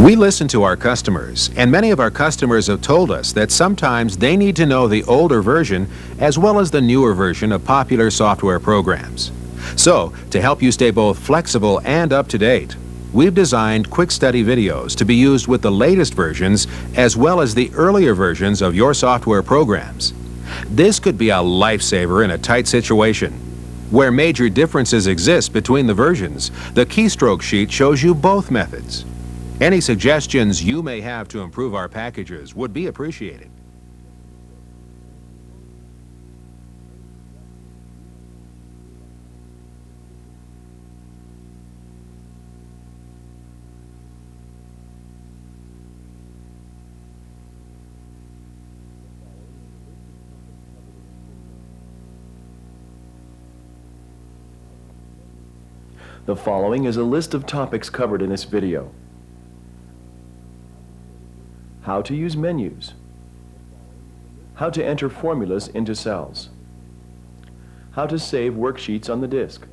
We listen to our customers, and many of our customers have told us that sometimes they need to know the older version as well as the newer version of popular software programs. So, to help you stay both flexible and up to date, we've designed Quickstudy videos to be used with the latest versions as well as the earlier versions of your software programs. This could be a lifesaver in a tight situation. Where major differences exist between the versions, the keystroke sheet shows you both methods. Any suggestions you may have to improve our packages would be appreciated. The following is a list of topics covered in this video. How to use menus. How to enter formulas into cells. How to save worksheets on the disk.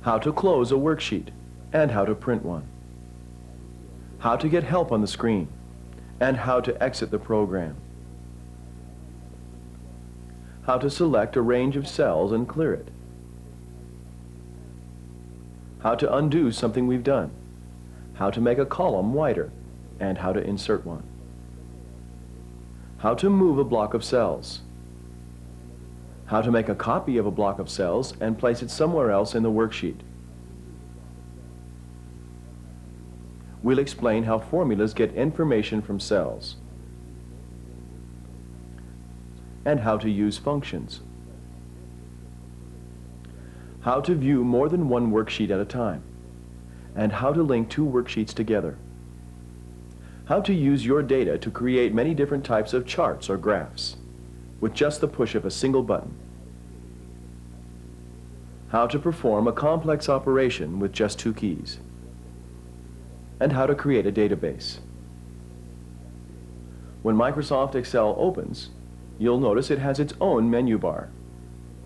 How to close a worksheet and how to print one. How to get help on the screen and how to exit the program. How to select a range of cells and clear it. How to undo something we've done. How to make a column wider and how to insert one. How to move a block of cells. How to make a copy of a block of cells and place it somewhere else in the worksheet. We'll explain how formulas get information from cells and how to use functions. How to view more than one worksheet at a time and how to link two worksheets together. How to use your data to create many different types of charts or graphs with just the push of a single button. How to perform a complex operation with just two keys. And how to create a database. When Microsoft Excel opens, you'll notice it has its own menu bar.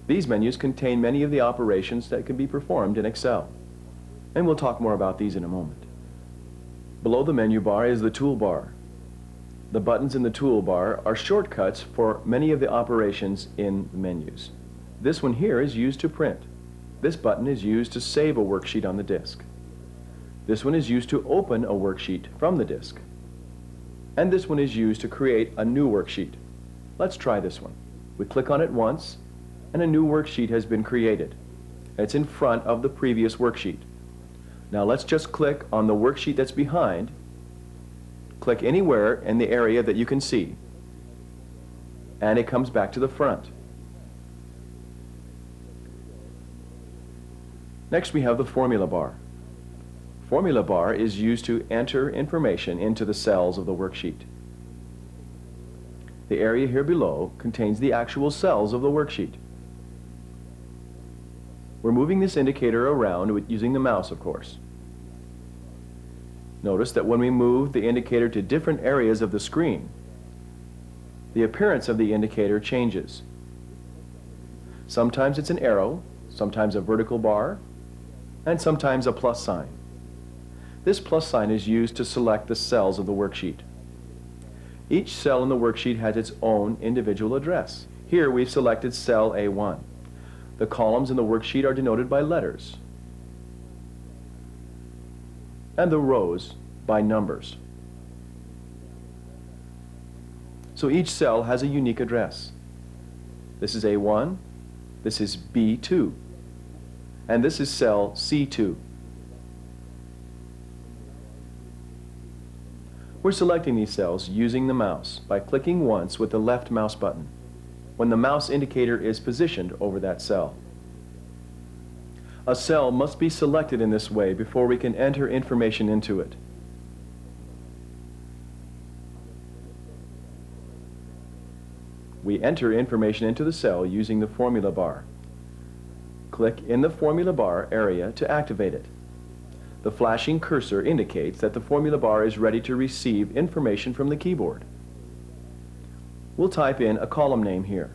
These menus contain many of the operations that can be performed in Excel, and we'll talk more about these in a moment. Below the menu bar is the toolbar. The buttons in the toolbar are shortcuts for many of the operations in the menus. This one here is used to print. This button is used to save a worksheet on the disk. This one is used to open a worksheet from the disk. And this one is used to create a new worksheet. Let's try this one. We click on it once, and a new worksheet has been created. It's in front of the previous worksheet. Now let's just click on the worksheet that's behind. Click anywhere in the area that you can see, and it comes back to the front. Next we have the formula bar. Formula bar is used to enter information into the cells of the worksheet. The area here below contains the actual cells of the worksheet. We're moving this indicator around using the mouse, of course. Notice that when we move the indicator to different areas of the screen, the appearance of the indicator changes. Sometimes it's an arrow, sometimes a vertical bar, and sometimes a plus sign. This plus sign is used to select the cells of the worksheet. Each cell in the worksheet has its own individual address. Here we've selected cell A1. The columns in the worksheet are denoted by letters, and the rows by numbers. So each cell has a unique address. This is A1, this is B2, and this is cell C2. We're selecting these cells using the mouse by clicking once with the left mouse button when the mouse indicator is positioned over that cell. A cell must be selected in this way before we can enter information into it. We enter information into the cell using the formula bar. Click in the formula bar area to activate it. The flashing cursor indicates that the formula bar is ready to receive information from the keyboard. We'll type in a column name here.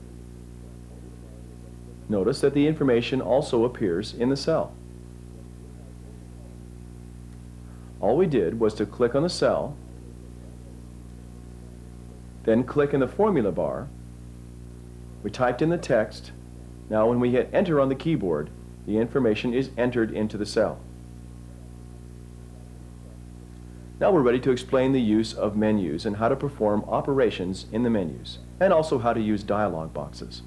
Notice that the information also appears in the cell. All we did was to click on the cell, then click in the formula bar. We typed in the text. Now when we hit enter on the keyboard, the information is entered into the cell. Now we're ready to explain the use of menus and how to perform operations in the menus, and also how to use dialog boxes.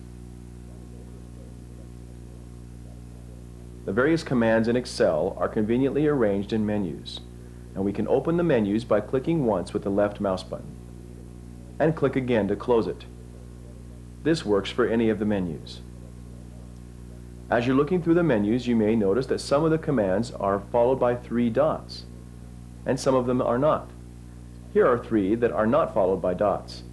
The various commands in Excel are conveniently arranged in menus, and we can open the menus by clicking once with the left mouse button, and click again to close it. This works for any of the menus. As you're looking through the menus, you may notice that some of the commands are followed by 3 dots, and some of them are not. Here are 3 that are not followed by dots.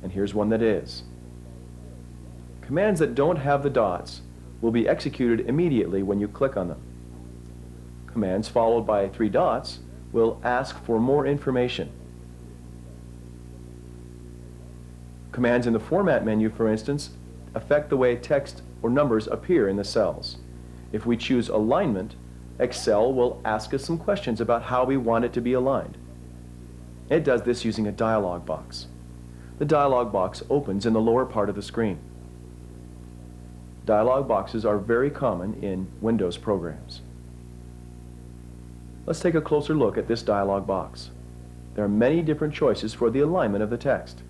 And here's one that is. Commands that don't have the dots will be executed immediately when you click on them. Commands followed by 3 dots will ask for more information. Commands in the Format menu, for instance, affect the way text or numbers appear in the cells. If we choose Alignment, Excel will ask us some questions about how we want it to be aligned. It does this using a dialog box. The dialog box opens in the lower part of the screen. Dialog boxes are very common in Windows programs. Let's take a closer look at this dialog box. There are many different choices for the alignment of the text.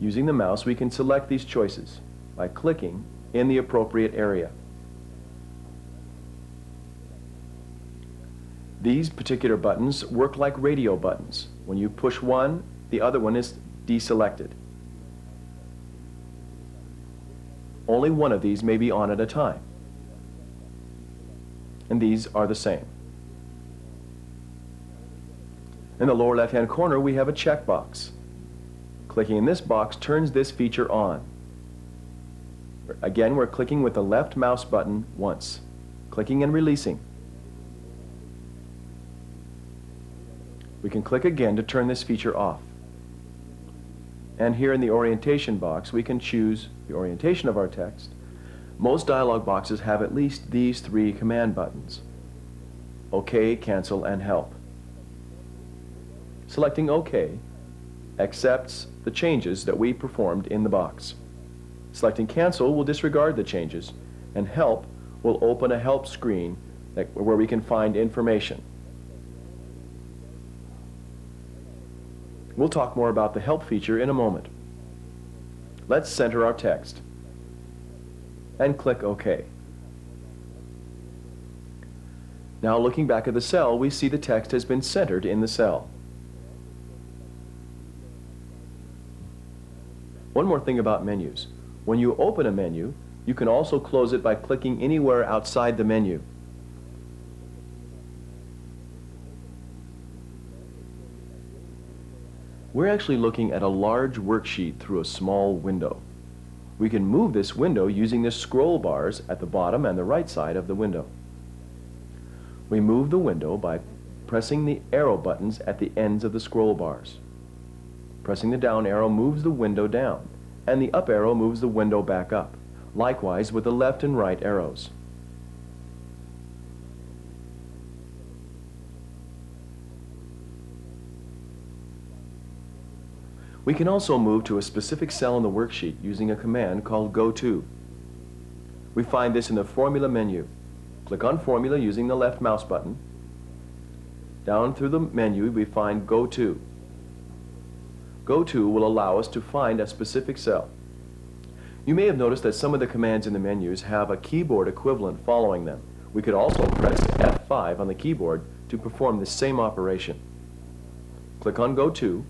Using the mouse, we can select these choices by clicking in the appropriate area. These particular buttons work like radio buttons. When you push one, the other one is deselected. Only one of these may be on at a time. And these are the same. In the lower left-hand corner, we have a checkbox. Clicking in this box turns this feature on. Again, we're clicking with the left mouse button once, clicking and releasing. We can click again to turn this feature off. And here in the orientation box, we can choose the orientation of our text. Most dialog boxes have at least these 3 command buttons: OK, Cancel, and Help. Selecting OK accepts the changes that we performed in the box. Selecting Cancel will disregard the changes, and Help will open a help screen where we can find information. We'll talk more about the help feature in a moment. Let's center our text and click OK. Now looking back at the cell, we see the text has been centered in the cell. One more thing about menus. When you open a menu, you can also close it by clicking anywhere outside the menu. We're actually looking at a large worksheet through a small window. We can move this window using the scroll bars at the bottom and the right side of the window. We move the window by pressing the arrow buttons at the ends of the scroll bars. Pressing the down arrow moves the window down, and the up arrow moves the window back up. Likewise with the left and right arrows. We can also move to a specific cell in the worksheet using a command called Go To. We find this in the Formula menu. Click on Formula using the left mouse button. Down through the menu we find Go To. Go To will allow us to find a specific cell. You may have noticed that some of the commands in the menus have a keyboard equivalent following them. We could also press F5 on the keyboard to perform the same operation. Click on Go To,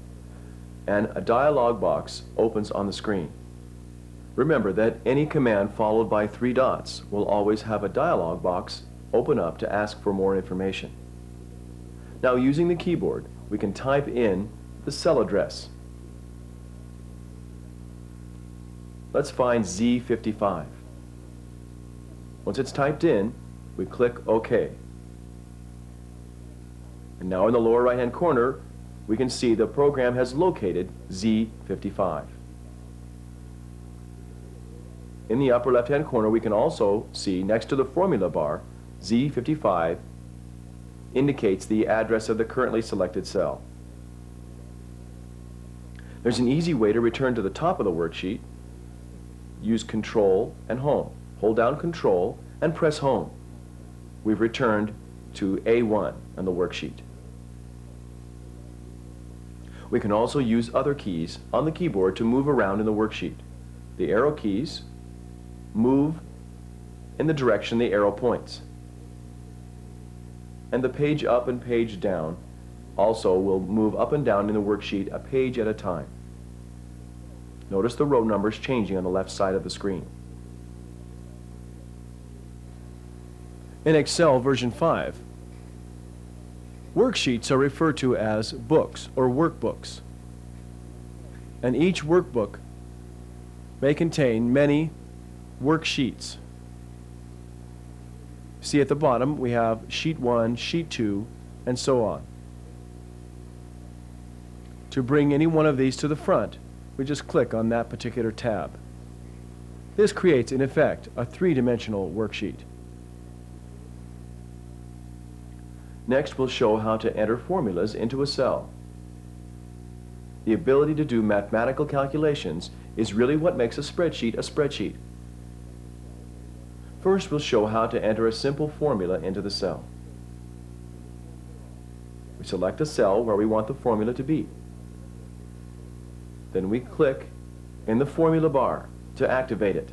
and a dialog box opens on the screen. Remember that any command followed by 3 dots will always have a dialog box open up to ask for more information. Now using the keyboard, we can type in the cell address. Let's find Z55. Once it's typed in, we click OK. And now in the lower right-hand corner, we can see the program has located Z55. In the upper left-hand corner, we can also see next to the formula bar Z55 indicates the address of the currently selected cell. There's an easy way to return to the top of the worksheet. Use Control and Home. Hold down Control and press Home. We've returned to A1 on the worksheet. We can also use other keys on the keyboard to move around in the worksheet. The arrow keys move in the direction the arrow points. And the page up and page down also will move up and down in the worksheet a page at a time. Notice the row numbers changing on the left side of the screen. In Excel version 5, worksheets are referred to as books or workbooks. And each workbook may contain many worksheets. See at the bottom we have sheet 1, sheet 2, and so on. To bring any one of these to the front, we just click on that particular tab. This creates, in effect, a three-dimensional worksheet. Next, we'll show how to enter formulas into a cell. The ability to do mathematical calculations is really what makes a spreadsheet a spreadsheet. First, we'll show how to enter a simple formula into the cell. We select a cell where we want the formula to be. Then we click in the formula bar to activate it.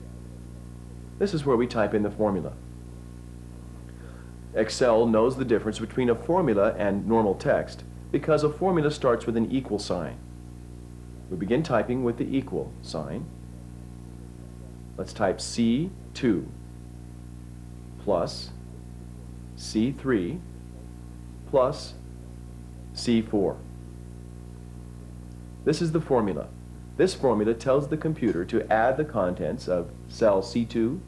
This is where we type in the formula. Excel knows the difference between a formula and normal text because a formula starts with an equal sign. We begin typing with the equal sign. Let's type C2 plus C3 plus C4. This is the formula. This formula tells the computer to add the contents of cell C2,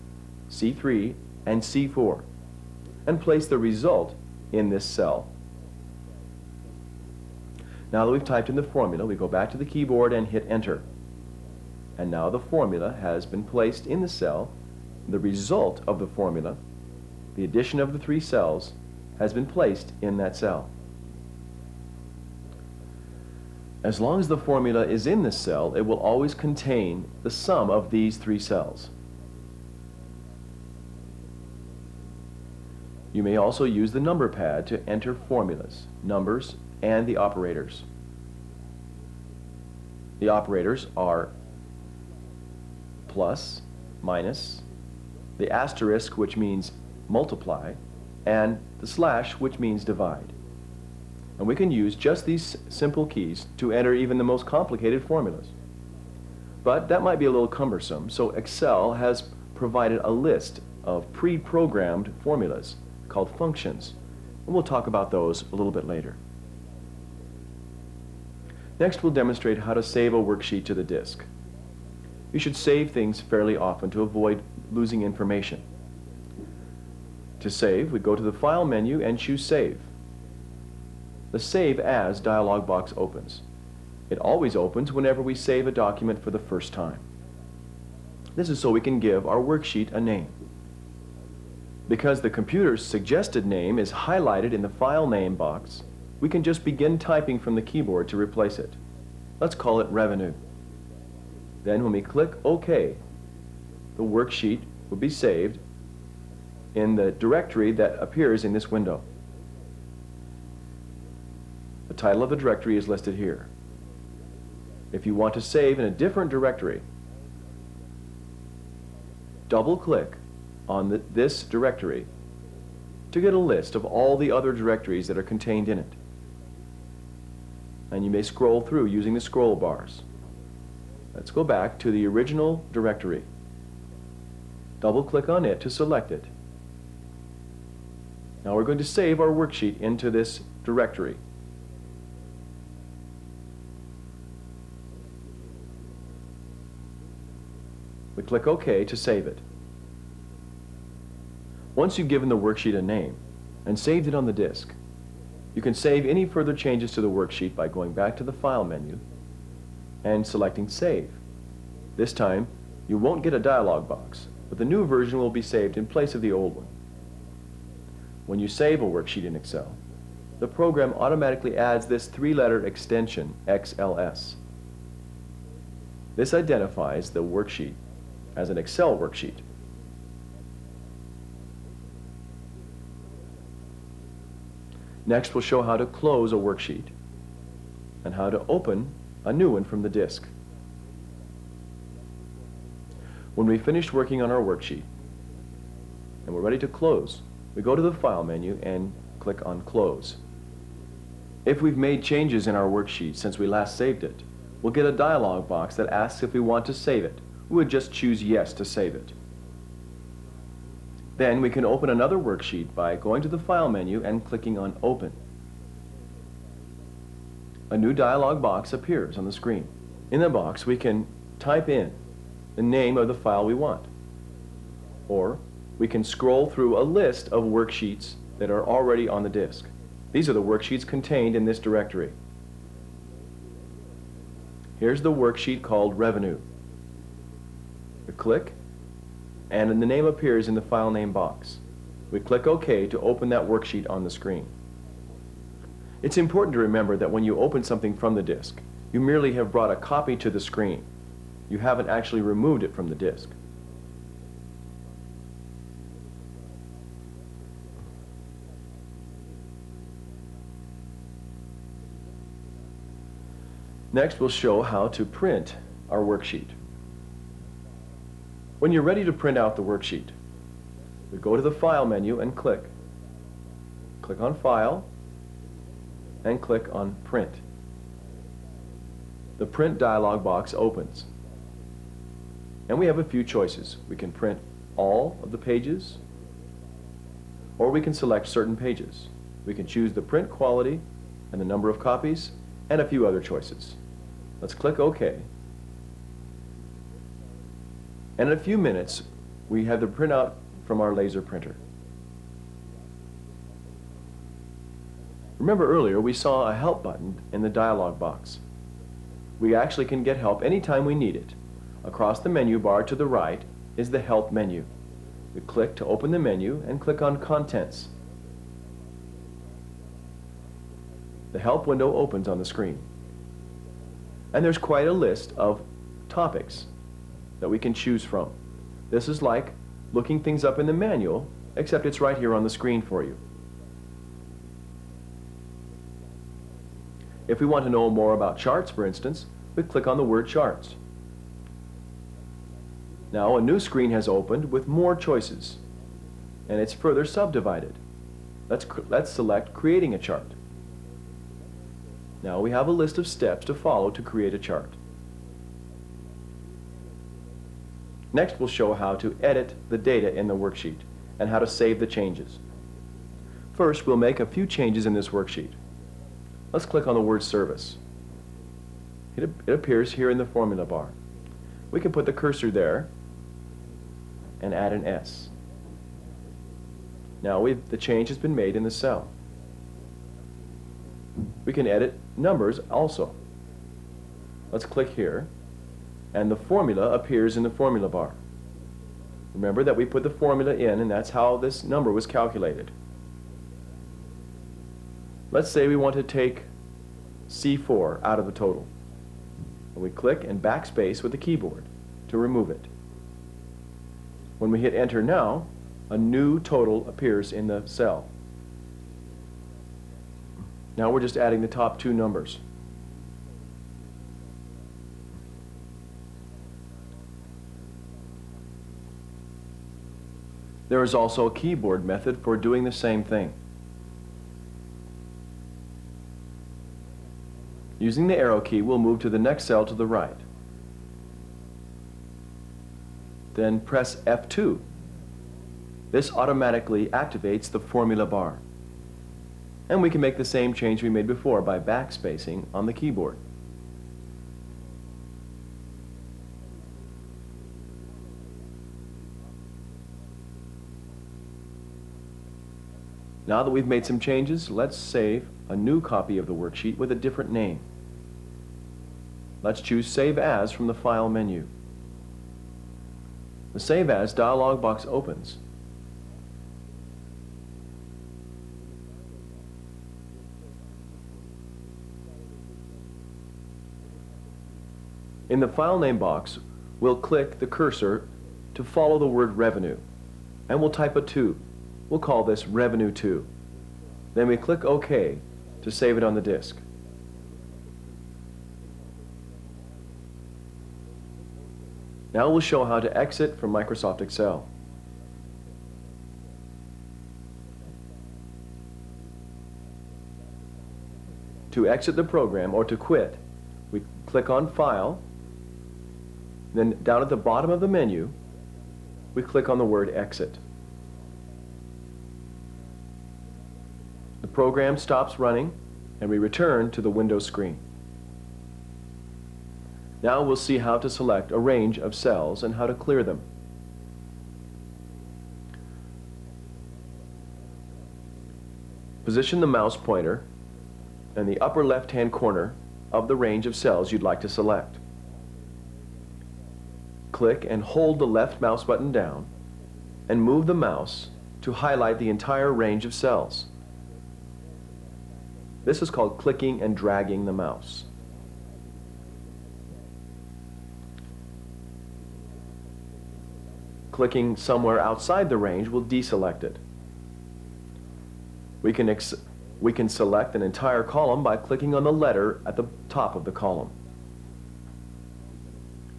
C3, and C4 and place the result in this cell. Now that we've typed in the formula, we go back to the keyboard and hit Enter. And now the formula has been placed in the cell. The result of the formula, the addition of the three cells, has been placed in that cell. As long as the formula is in this cell, it will always contain the sum of these three cells. You may also use the number pad to enter formulas, numbers, and the operators. The operators are plus, minus, the asterisk, which means multiply, and the slash, which means divide. And we can use just these simple keys to enter even the most complicated formulas. But that might be a little cumbersome, so Excel has provided a list of pre-programmed formulas called functions, and we'll talk about those a little bit later. Next, we'll demonstrate how to save a worksheet to the disk. You should save things fairly often to avoid losing information. To save, we go to the File menu and choose Save. The Save As dialog box opens. It always opens whenever we save a document for the first time. This is so we can give our worksheet a name. Because the computer's suggested name is highlighted in the File Name box, we can just begin typing from the keyboard to replace it. Let's call it Revenue. Then when we click OK, the worksheet will be saved in the directory that appears in this window. The title of the directory is listed here. If you want to save in a different directory, double-click on this directory to get a list of all the other directories that are contained in it. And you may scroll through using the scroll bars. Let's go back to the original directory. Double-click on it to select it. Now we're going to save our worksheet into this directory. We click OK to save it. Once you've given the worksheet a name and saved it on the disk, you can save any further changes to the worksheet by going back to the File menu and selecting Save. This time, you won't get a dialog box, but the new version will be saved in place of the old one. When you save a worksheet in Excel, the program automatically adds this three-letter extension, XLS. This identifies the worksheet as an Excel worksheet. Next, we'll show how to close a worksheet and how to open a new one from the disk. When we finished working on our worksheet and we're ready to close, we go to the File menu and click on Close. If we've made changes in our worksheet since we last saved it, we'll get a dialog box that asks if we want to save it. We would just choose Yes to save it. Then we can open another worksheet by going to the File menu and clicking on Open. A new dialog box appears on the screen. In the box, we can type in the name of the file we want, or we can scroll through a list of worksheets that are already on the disk. These are the worksheets contained in this directory. Here's the worksheet called Revenue. We click, and the name appears in the file name box. We click OK to open that worksheet on the screen. It's important to remember that when you open something from the disk, you merely have brought a copy to the screen. You haven't actually removed it from the disk. Next, we'll show how to print our worksheet. When you're ready to print out the worksheet, we go to the File menu and click. Click on File and click on Print. The Print dialog box opens. And we have a few choices. We can print all of the pages, or we can select certain pages. We can choose the print quality and the number of copies and a few other choices. Let's click OK. And in a few minutes, we have the printout from our laser printer. Remember earlier we saw a help button in the dialog box. We actually can get help anytime we need it. Across the menu bar to the right is the Help menu. We click to open the menu and click on Contents. The Help window opens on the screen. And there's quite a list of topics that we can choose from. This is like looking things up in the manual, except it's right here on the screen for you. If we want to know more about charts, for instance, we click on the word Charts. Now a new screen has opened with more choices, and it's further subdivided. Let's select Creating a Chart. Now we have a list of steps to follow to create a chart. Next, we'll show how to edit the data in the worksheet and how to save the changes. First, we'll make a few changes in this worksheet. Let's click on the word Service. It appears here in the formula bar. We can put the cursor there and add an S. Now the change has been made in the cell. We can edit numbers also. Let's click here, and the formula appears in the formula bar. Remember that we put the formula in, and that's how this number was calculated. Let's say we want to take C4 out of the total. And we click and backspace with the keyboard to remove it. When we hit Enter now, a new total appears in the cell. Now we're just adding the top two numbers. There is also a keyboard method for doing the same thing. Using the arrow key, we'll move to the next cell to the right. Then press F2. This automatically activates the formula bar. And we can make the same change we made before by backspacing on the keyboard. Now that we've made some changes, let's save a new copy of the worksheet with a different name. Let's choose Save As from the File menu. The Save As dialog box opens. In the file name box, we'll click the cursor to follow the word revenue, and we'll type a 2. We'll call this Revenue 2. Then we click OK to save it on the disk. Now we'll show how to exit from Microsoft Excel. To exit the program or to quit, we click on File, then down at the bottom of the menu, we click on the word Exit. The program stops running and we return to the Windows screen. Now we'll see how to select a range of cells and how to clear them. Position the mouse pointer in the upper left-hand corner of the range of cells you'd like to select. Click and hold the left mouse button down and move the mouse to highlight the entire range of cells. This is called clicking and dragging the mouse. Clicking somewhere outside the range will deselect it. We can select an entire column by clicking on the letter at the top of the column.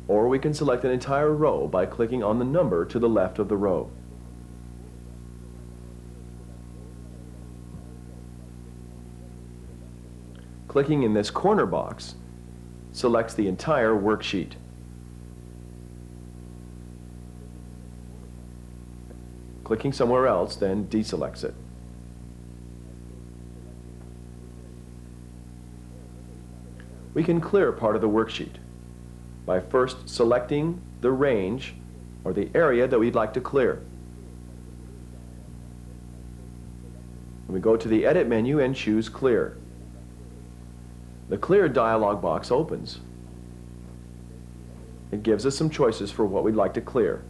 Or we can select an entire row by clicking on the number to the left of the row. Clicking in this corner box selects the entire worksheet. Clicking somewhere else then deselects it. We can clear part of the worksheet by first selecting the range or the area that we'd like to clear. We go to the Edit menu and choose Clear. The Clear dialog box opens. It gives us some choices for what we'd like to clear.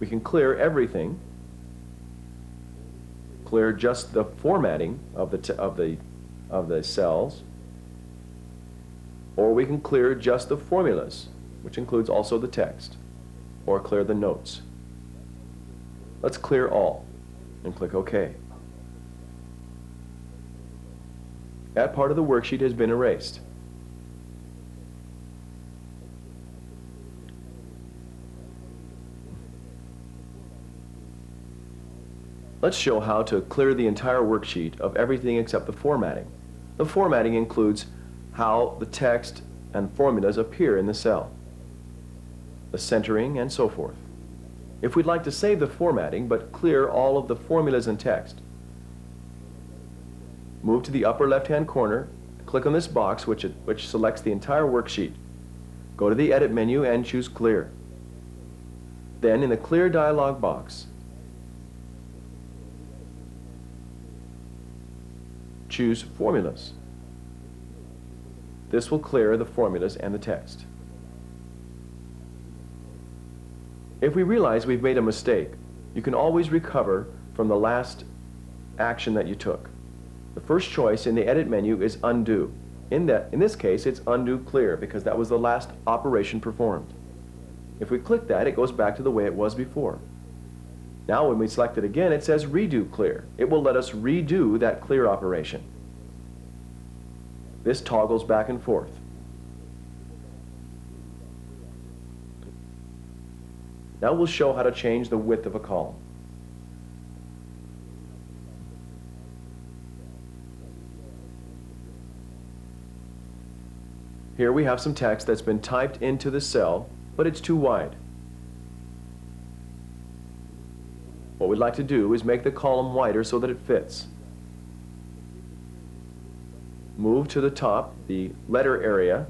We can clear everything, clear just the formatting of the cells, or we can clear just the formulas, which includes also the text, or clear the notes. Let's clear all and click OK. That part of the worksheet has been erased. Let's show how to clear the entire worksheet of everything except the formatting. The formatting includes how the text and formulas appear in the cell, the centering, and so forth. If we'd like to save the formatting but clear all of the formulas and text, move to the upper left-hand corner, click on this box which selects the entire worksheet. Go to the Edit menu and choose Clear. Then in the Clear dialog box, choose Formulas. This will clear the formulas and the text. If we realize we've made a mistake, you can always recover from the last action that you took. The first choice in the Edit menu is Undo. In this case, it's Undo Clear because that was the last operation performed. If we click that, it goes back to the way it was before. Now when we select it again, it says Redo Clear. It will let us redo that clear operation. This toggles back and forth. Now we'll show how to change the width of a column. Here we have some text that's been typed into the cell, but it's too wide. What we'd like to do is make the column wider so that it fits. Move to the top, the letter area.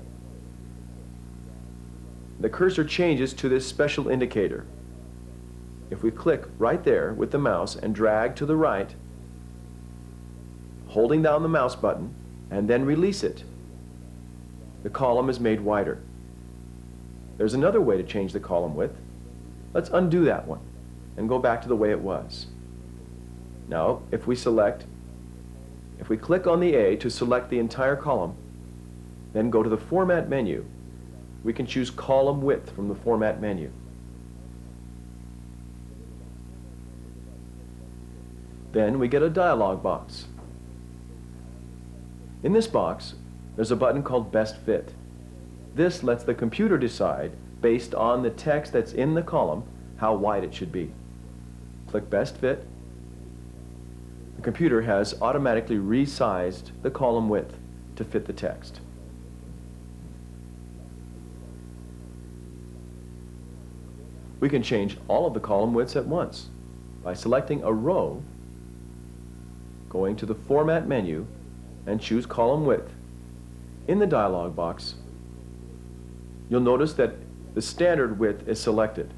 The cursor changes to this special indicator. If we click right there with the mouse and drag to the right, holding down the mouse button, and then release it, the column is made wider. There's another way to change the column width. Let's undo that one and go back to the way it was. Now, if we click on the A to select the entire column, then go to the Format menu, we can choose column width from the Format menu. Then we get a dialog box. In this box, there's a button called Best Fit. This lets the computer decide, based on the text that's in the column, how wide it should be. Click Best Fit. The computer has automatically resized the column width to fit the text. We can change all of the column widths at once by selecting a row, going to the Format menu, and choose column width. In the dialog box, you'll notice that the standard width is selected,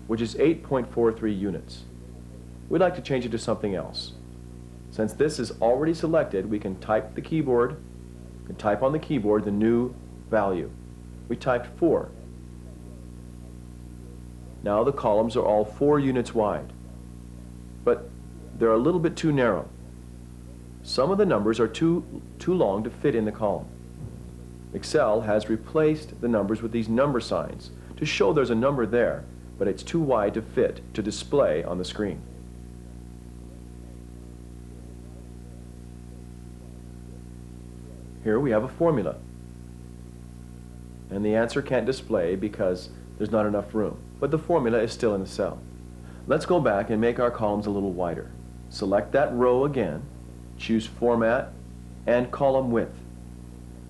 which is 8.43 units. We'd like to change it to something else. Since this is already selected, we can type on the keyboard the new value. We typed 4. Now the columns are all 4 units wide, but they're a little bit too narrow. Some of the numbers are too long to fit in the column. Excel has replaced the numbers with these number signs to show there's a number there, but it's too wide to fit to display on the screen. Here we have a formula, and the answer can't display because there's not enough room, but the formula is still in the cell. Let's go back and make our columns a little wider. Select that row again, choose Format and Column Width.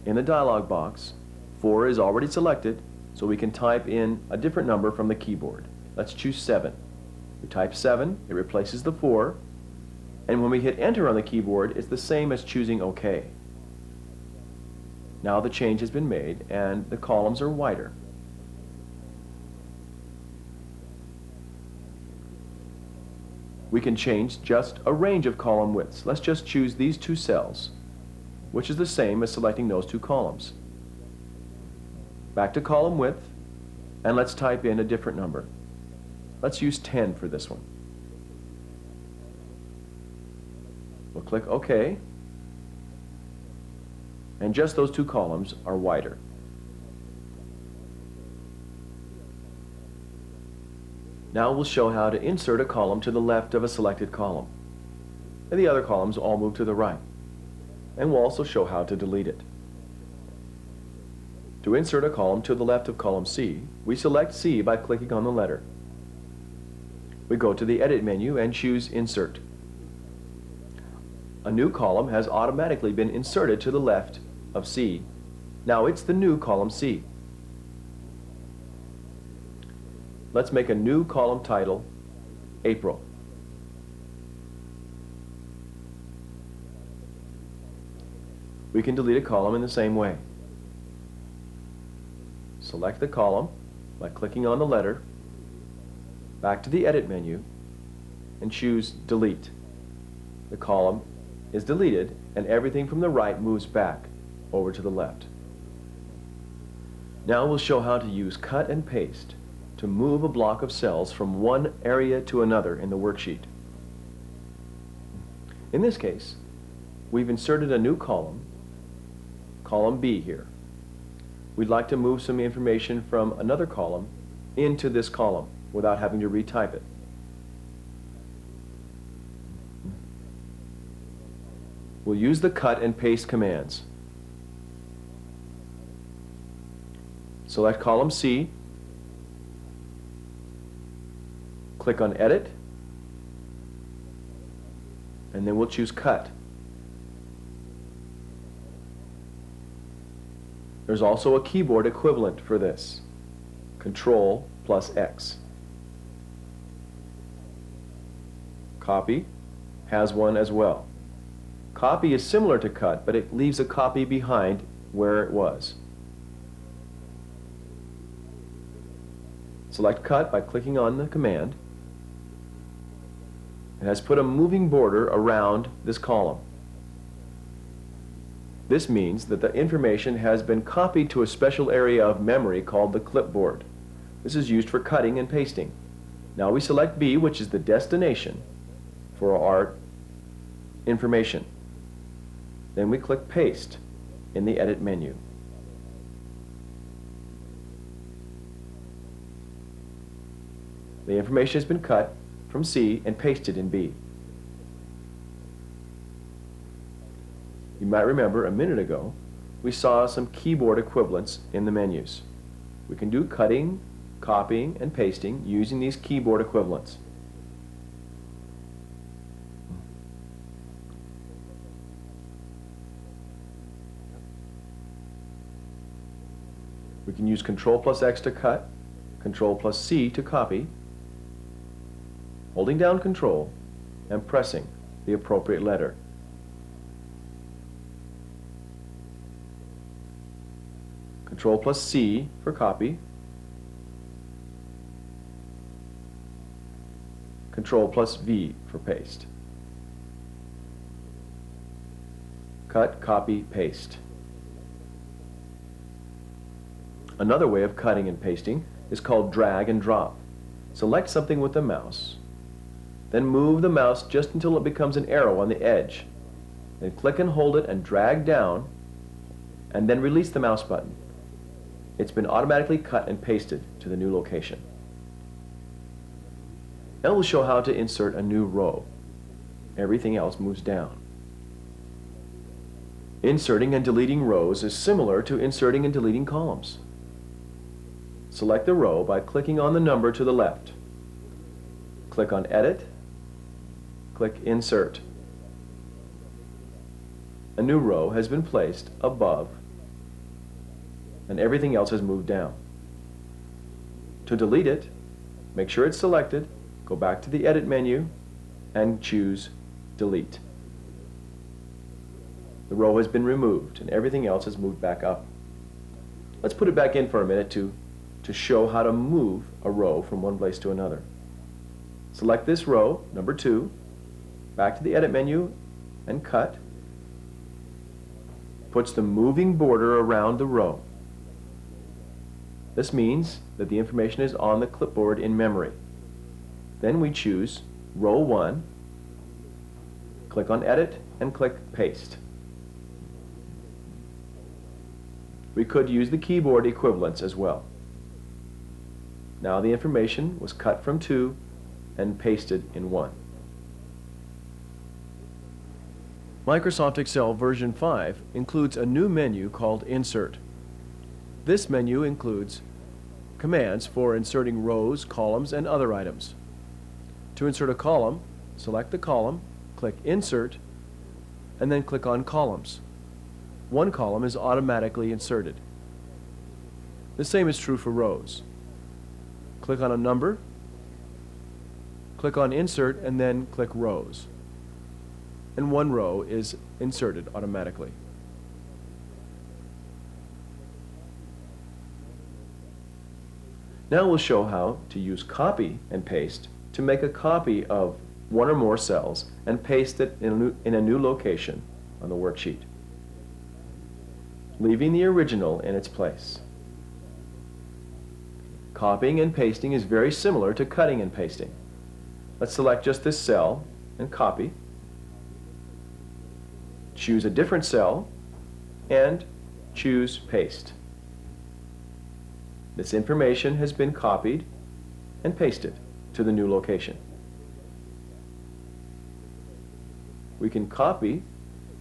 In the dialog box, 4 is already selected, so we can type in a different number from the keyboard. Let's choose 7. We type 7, it replaces the 4, and when we hit Enter on the keyboard, it's the same as choosing OK. Now the change has been made and the columns are wider. We can change just a range of column widths. Let's just choose these 2 cells, which is the same as selecting those 2 columns. Back to column width, and let's type in a different number. Let's use 10 for this one. We'll click OK, and just those 2 columns are wider. Now we'll show how to insert a column to the left of a selected column, and the other columns all move to the right. And we'll also show how to delete it. To insert a column to the left of column C, we select C by clicking on the letter. We go to the Edit menu and choose Insert. A new column has automatically been inserted to the left of C. Now it's the new column C. Let's make a new column title, April. We can delete a column in the same way. Select the column by clicking on the letter, back to the Edit menu, and choose Delete. The column is deleted and everything from the right moves back over to the left. Now we'll show how to use cut and paste to move a block of cells from one area to another in the worksheet. In this case, we've inserted a new column, column B here. We'd like to move some information from another column into this column without having to retype it. We'll use the cut and paste commands. Select column C, click on Edit, and then we'll choose Cut. There's also a keyboard equivalent for this, Control plus X. Copy has one as well. Copy is similar to Cut, but it leaves a copy behind where it was. Select Cut by clicking on the command. It has put a moving border around this column. This means that the information has been copied to a special area of memory called the clipboard. This is used for cutting and pasting. Now we select B, which is the destination for our information. Then we click Paste in the Edit menu. The information has been cut from C and pasted in B. You might remember a minute ago we saw some keyboard equivalents in the menus. We can do cutting, copying, and pasting using these keyboard equivalents. We can use Control+X to cut, Control+C to copy, holding down Control and pressing the appropriate letter. Control+C for copy, Control+V for paste. Cut, copy, paste. Another way of cutting and pasting is called drag and drop. Select something with the mouse, then move the mouse just until it becomes an arrow on the edge. Then click and hold it and drag down, and then release the mouse button. It's been automatically cut and pasted to the new location. Now we'll show how to insert a new row. Everything else moves down. Inserting and deleting rows is similar to inserting and deleting columns. Select the row by clicking on the number to the left. Click on Edit, click Insert. A new row has been placed above, and everything else has moved down. To delete it, make sure it's selected, go back to the Edit menu, and choose Delete. The row has been removed, and everything else has moved back up. Let's put it back in for a minute to show how to move a row from one place to another. Select this row, number 2, back to the Edit menu, and cut. Puts the moving border around the row. This means that the information is on the clipboard in memory. Then we choose row 1, click on Edit, and click Paste. We could use the keyboard equivalents as well. Now the information was cut from 2 and pasted in 1. Microsoft Excel version 5 includes a new menu called Insert. This menu includes commands for inserting rows, columns, and other items. To insert a column, select the column, click Insert, and then click on Columns. One column is automatically inserted. The same is true for rows. Click on a number, click on Insert, and then click Rows. And one row is inserted automatically. Now we'll show how to use copy and paste to make a copy of one or more cells and paste it in a new location on the worksheet, leaving the original in its place. Copying and pasting is very similar to cutting and pasting. Let's select just this cell and copy. Choose a different cell and choose Paste. This information has been copied and pasted to the new location. We can copy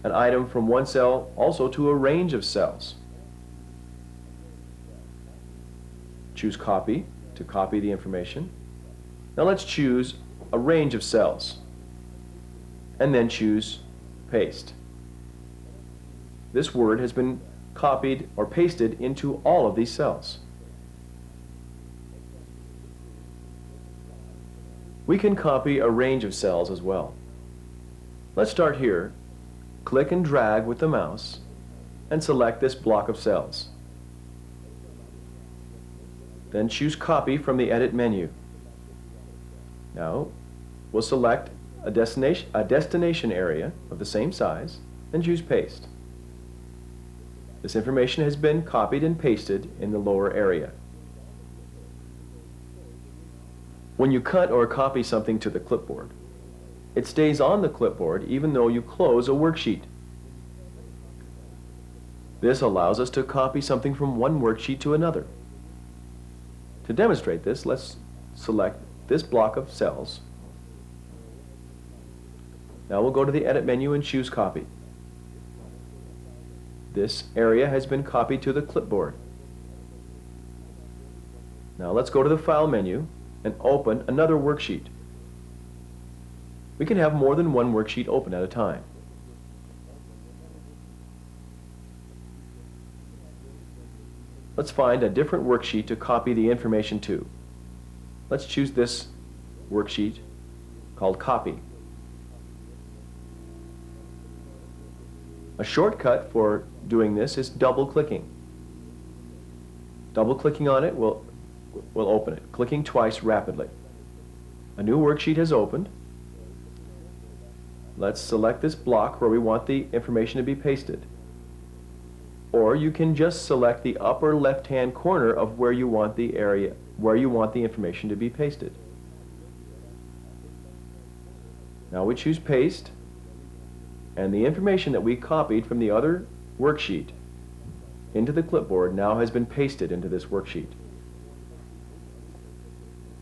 an item from one cell also to a range of cells. Choose Copy to copy the information. Now let's choose a range of cells and then choose Paste. This word has been copied or pasted into all of these cells. We can copy a range of cells as well. Let's start here. Click and drag with the mouse and select this block of cells. Then choose Copy from the Edit menu. Now we'll select a destination area of the same size and choose Paste. This information has been copied and pasted in the lower area. When you cut or copy something to the clipboard, it stays on the clipboard even though you close a worksheet. This allows us to copy something from one worksheet to another. To demonstrate this, let's select this block of cells. Now we'll go to the Edit menu and choose Copy. This area has been copied to the clipboard. Now let's go to the File menu and open another worksheet. We can have more than one worksheet open at a time. Let's find a different worksheet to copy the information to. Let's choose this worksheet called Copy. A shortcut for doing this is double-clicking. Double-clicking on it will open it, clicking twice rapidly. A new worksheet has opened. Let's select this block where we want the information to be pasted. Or you can just select the upper left-hand corner of where you want the area, where you want the information to be pasted. Now we choose Paste, and the information that we copied from the other worksheet into the clipboard now has been pasted into this worksheet.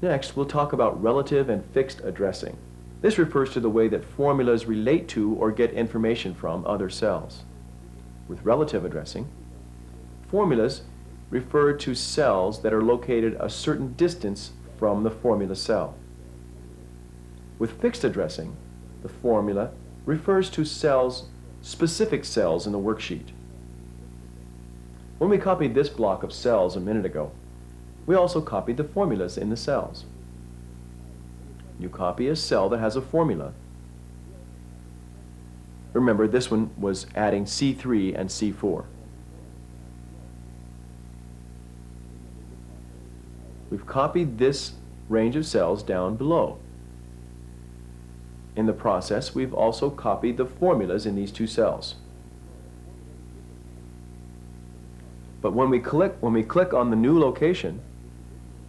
Next, we'll talk about relative and fixed addressing. This refers to the way that formulas relate to or get information from other cells. With relative addressing, formulas refer to cells that are located a certain distance from the formula cell. With fixed addressing, the formula refers to specific cells in the worksheet. When we copied this block of cells a minute ago, we also copied the formulas in the cells. You copy a cell that has a formula. Remember, this one was adding C3 and C4. We've copied this range of cells down below. In the process, we've also copied the formulas in these two cells. But when we click on the new location,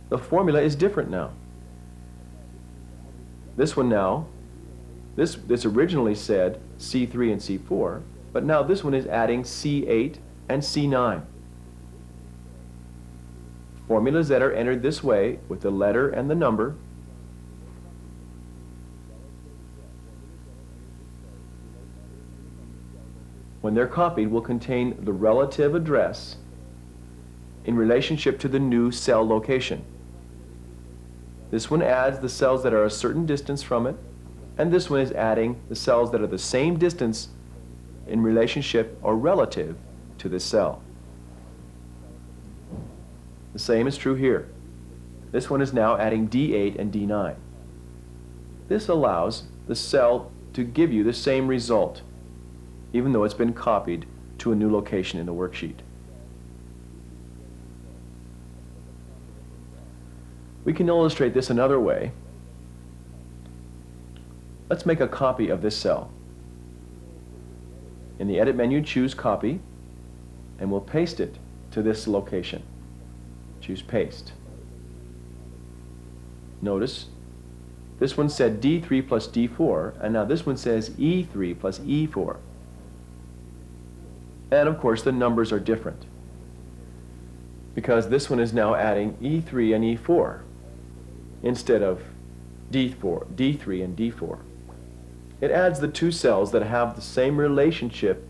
the formula is different now. This one now, this originally said C3 and C4, but now this one is adding C8 and C9. Formulas that are entered this way with the letter and the number when they're copied will contain the relative address in relationship to the new cell location. This one adds the cells that are a certain distance from it, and this one is adding the cells that are the same distance in relationship or relative to this cell. The same is true here. This one is now adding D8 and D9. This allows the cell to give you the same result, even though it's been copied to a new location in the worksheet. We can illustrate this another way. Let's make a copy of this cell. In the Edit menu, choose Copy, and we'll paste it to this location. Choose Paste. Notice this one said D3 plus D4, and now this one says E3 plus E4. And of course the numbers are different, because this one is now adding E3 and E4 instead of D3 and D4. It adds the two cells that have the same relationship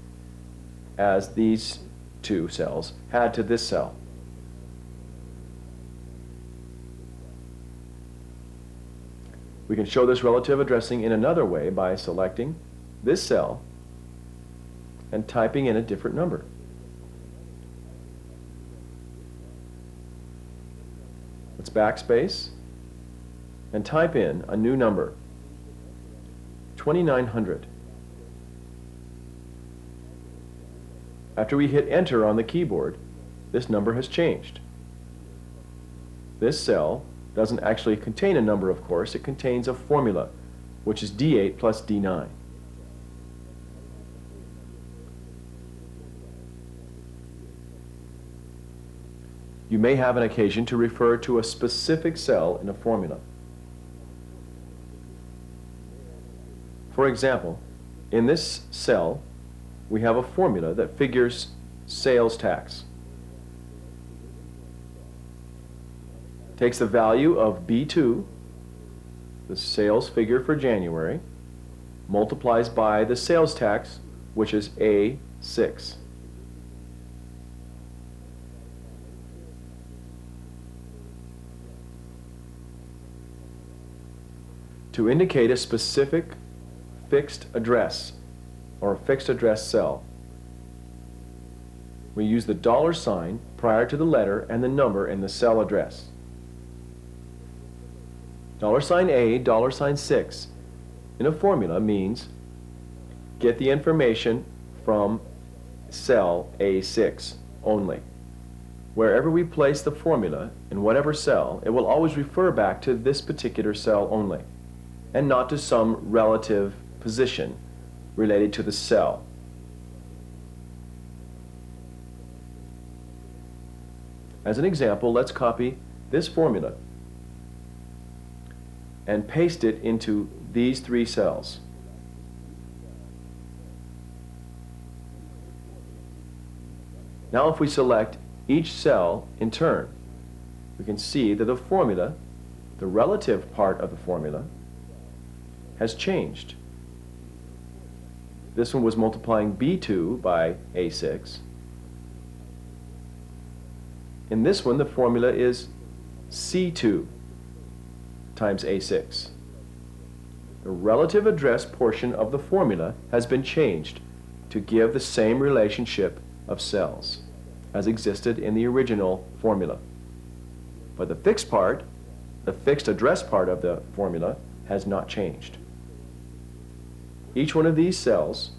as these two cells had to this cell. We can show this relative addressing in another way by selecting this cell and typing in a different number. Let's backspace and type in a new number, 2900. After we hit Enter on the keyboard, this number has changed. This cell doesn't actually contain a number, of course. It contains a formula, which is D8 plus D9. You may have an occasion to refer to a specific cell in a formula. For example, in this cell, we have a formula that figures sales tax. Takes the value of B2 the sales figure for January, multiplies by the sales tax, which is A6. To indicate a specific fixed address or fixed address cell, we use the dollar sign prior to the letter and the number in the cell address. $A, $6 in a formula means get the information from cell A6 only. Wherever we place the formula in whatever cell, it will always refer back to this particular cell only, and not to some relative position related to the cell. As an example, let's copy this formula and paste it into these three cells. Now if we select each cell in turn, we can see that the formula, the relative part of the formula, has changed. This one was multiplying B2 by A6. In this one, the formula is C2 times A6. The relative address portion of the formula has been changed to give the same relationship of cells as existed in the original formula. But the fixed part, the fixed address part of the formula, has not changed. Each one of these cells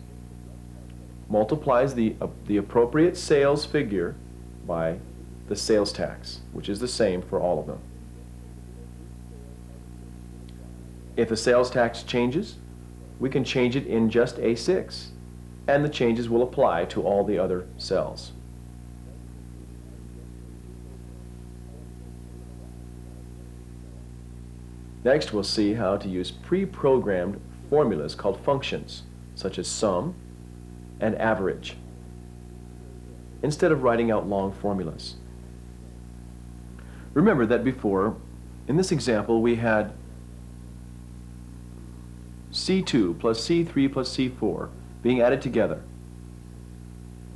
multiplies the appropriate sales figure by the sales tax, which is the same for all of them. If the sales tax changes, we can change it in just A6, and the changes will apply to all the other cells. Next, we'll see how to use pre-programmed formulas called functions, such as sum and average, instead of writing out long formulas. Remember that before, in this example, we had C2 plus C3 plus C4 being added together.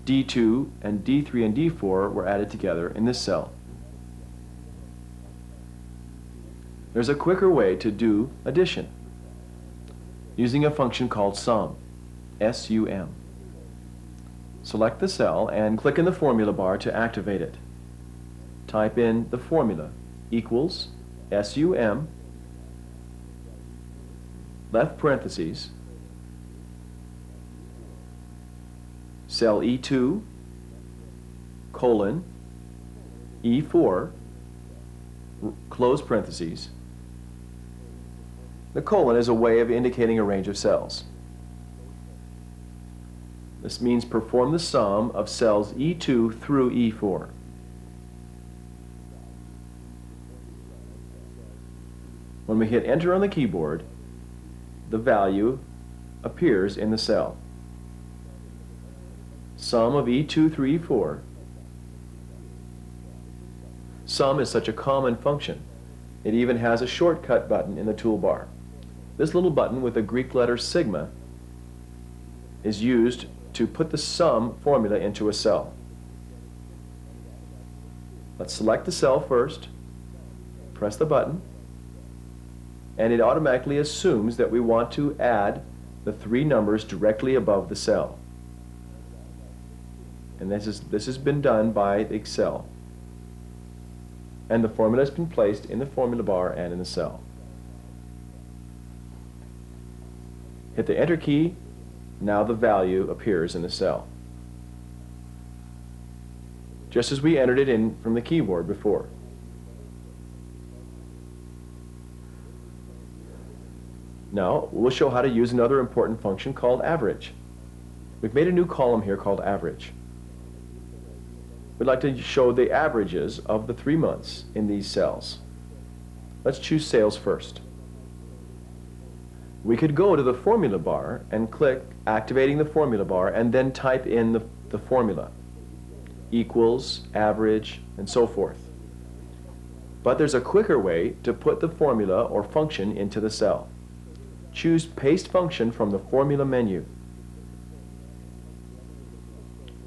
D2 and D3 and D4 were added together in this cell. There's a quicker way to do addition, using a function called sum, S-U-M. Select the cell and click in the formula bar to activate it. Type in the formula, equals SUM, left parentheses, cell E2, colon, E4, close parentheses. The colon is a way of indicating a range of cells. This means perform the sum of cells E2 through E4. When we hit enter on the keyboard, the value appears in the cell. Sum of E2 through E4. Sum is such a common function. It even has a shortcut button in the toolbar. This little button with the Greek letter sigma is used to put the sum formula into a cell. Let's select the cell first, press the button, and it automatically assumes that we want to add the three numbers directly above the cell. And this has been done by Excel. And the formula has been placed in the formula bar and in the cell. Hit the enter key. Now the value appears in the cell, just as we entered it in from the keyboard before. Now we'll show how to use another important function called average. We've made a new column here called average. We'd like to show the averages of the 3 months in these cells. Let's choose sales first. We could go to the formula bar and click activating the formula bar and then type in the formula, equals, average, and so forth. But there's a quicker way to put the formula or function into the cell. Choose Paste Function from the Formula menu.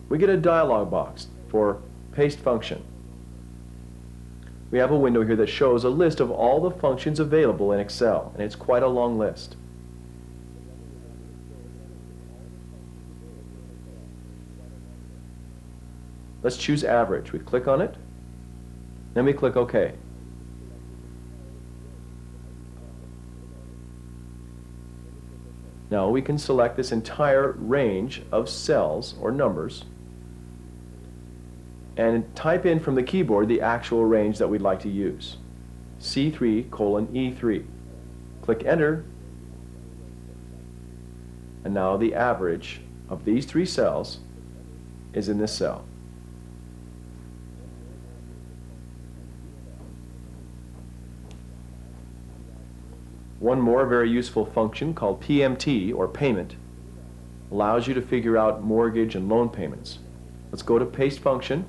We get a dialog box for Paste Function. We have a window here that shows a list of all the functions available in Excel, and it's quite a long list. Let's choose Average. We click on it, then we click OK. Now we can select this entire range of cells or numbers and type in from the keyboard the actual range that we'd like to use. C3:E3. Click Enter, and now the average of these three cells is in this cell. One more very useful function called PMT, or payment, allows you to figure out mortgage and loan payments. Let's go to Paste Function.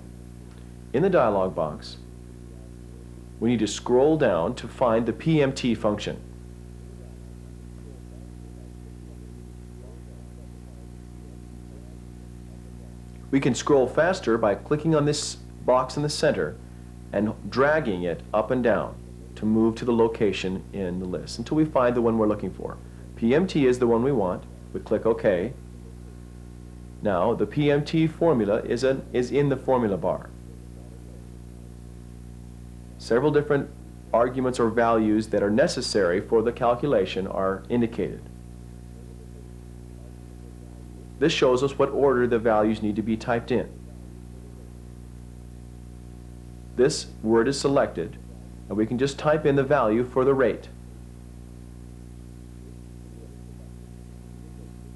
In the dialog box, we need to scroll down to find the PMT function. We can scroll faster by clicking on this box in the center and dragging it up and down to move to the location in the list until we find the one we're looking for. PMT is the one we want. We click OK. Now the PMT formula is in the formula bar. Several different arguments or values that are necessary for the calculation are indicated. This shows us what order the values need to be typed in. This word is selected, and we can just type in the value for the rate.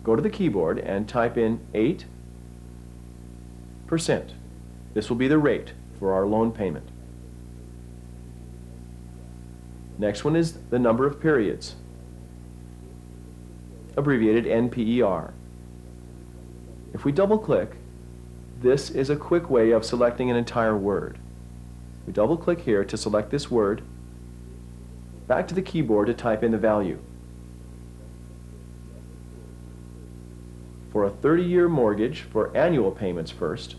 Go to the keyboard and type in 8%. This will be the rate for our loan payment. Next one is the number of periods, abbreviated NPER. If we double click, this is a quick way of selecting an entire word. We double click here to select this word, back to the keyboard to type in the value. For a 30-year mortgage for annual payments first,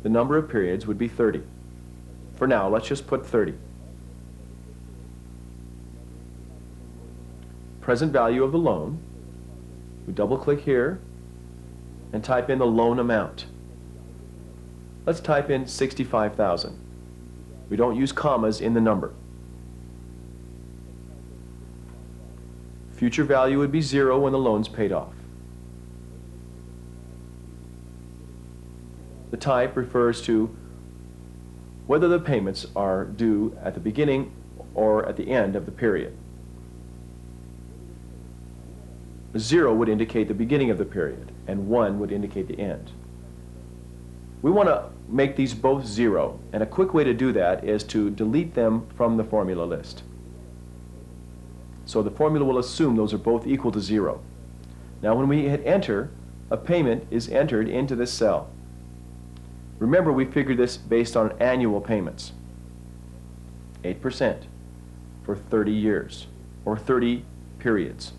the number of periods would be 30. For now, let's just put 30. Present value of the loan, we double click here and type in the loan amount. Let's type in $65,000. We don't use commas in the number. Future value would be 0 when the loan's paid off. The type refers to whether the payments are due at the beginning or at the end of the period. 0 would indicate the beginning of the period, and 1 would indicate the end. We want to make these both 0, and a quick way to do that is to delete them from the formula list. So the formula will assume those are both equal to 0. Now when we hit Enter, a payment is entered into this cell. Remember, we figured this based on annual payments. 8% for 30 years, or 30 periods.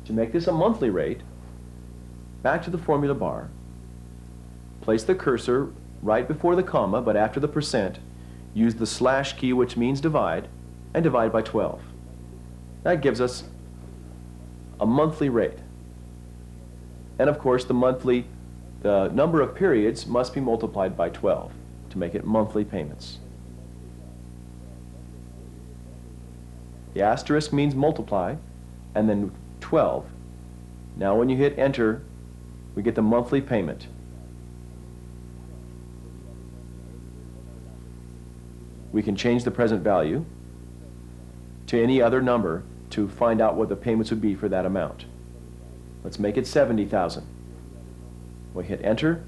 To make this a monthly rate, back to the formula bar, place the cursor right before the comma, but after the percent, use the slash key, which means divide, and divide by 12. That gives us a monthly rate. And of course, the number of periods must be multiplied by 12 to make it monthly payments. The asterisk means multiply, and then 12. Now when you hit Enter, we get the monthly payment. We can change the present value to any other number to find out what the payments would be for that amount. Let's make it $70,000. We hit Enter,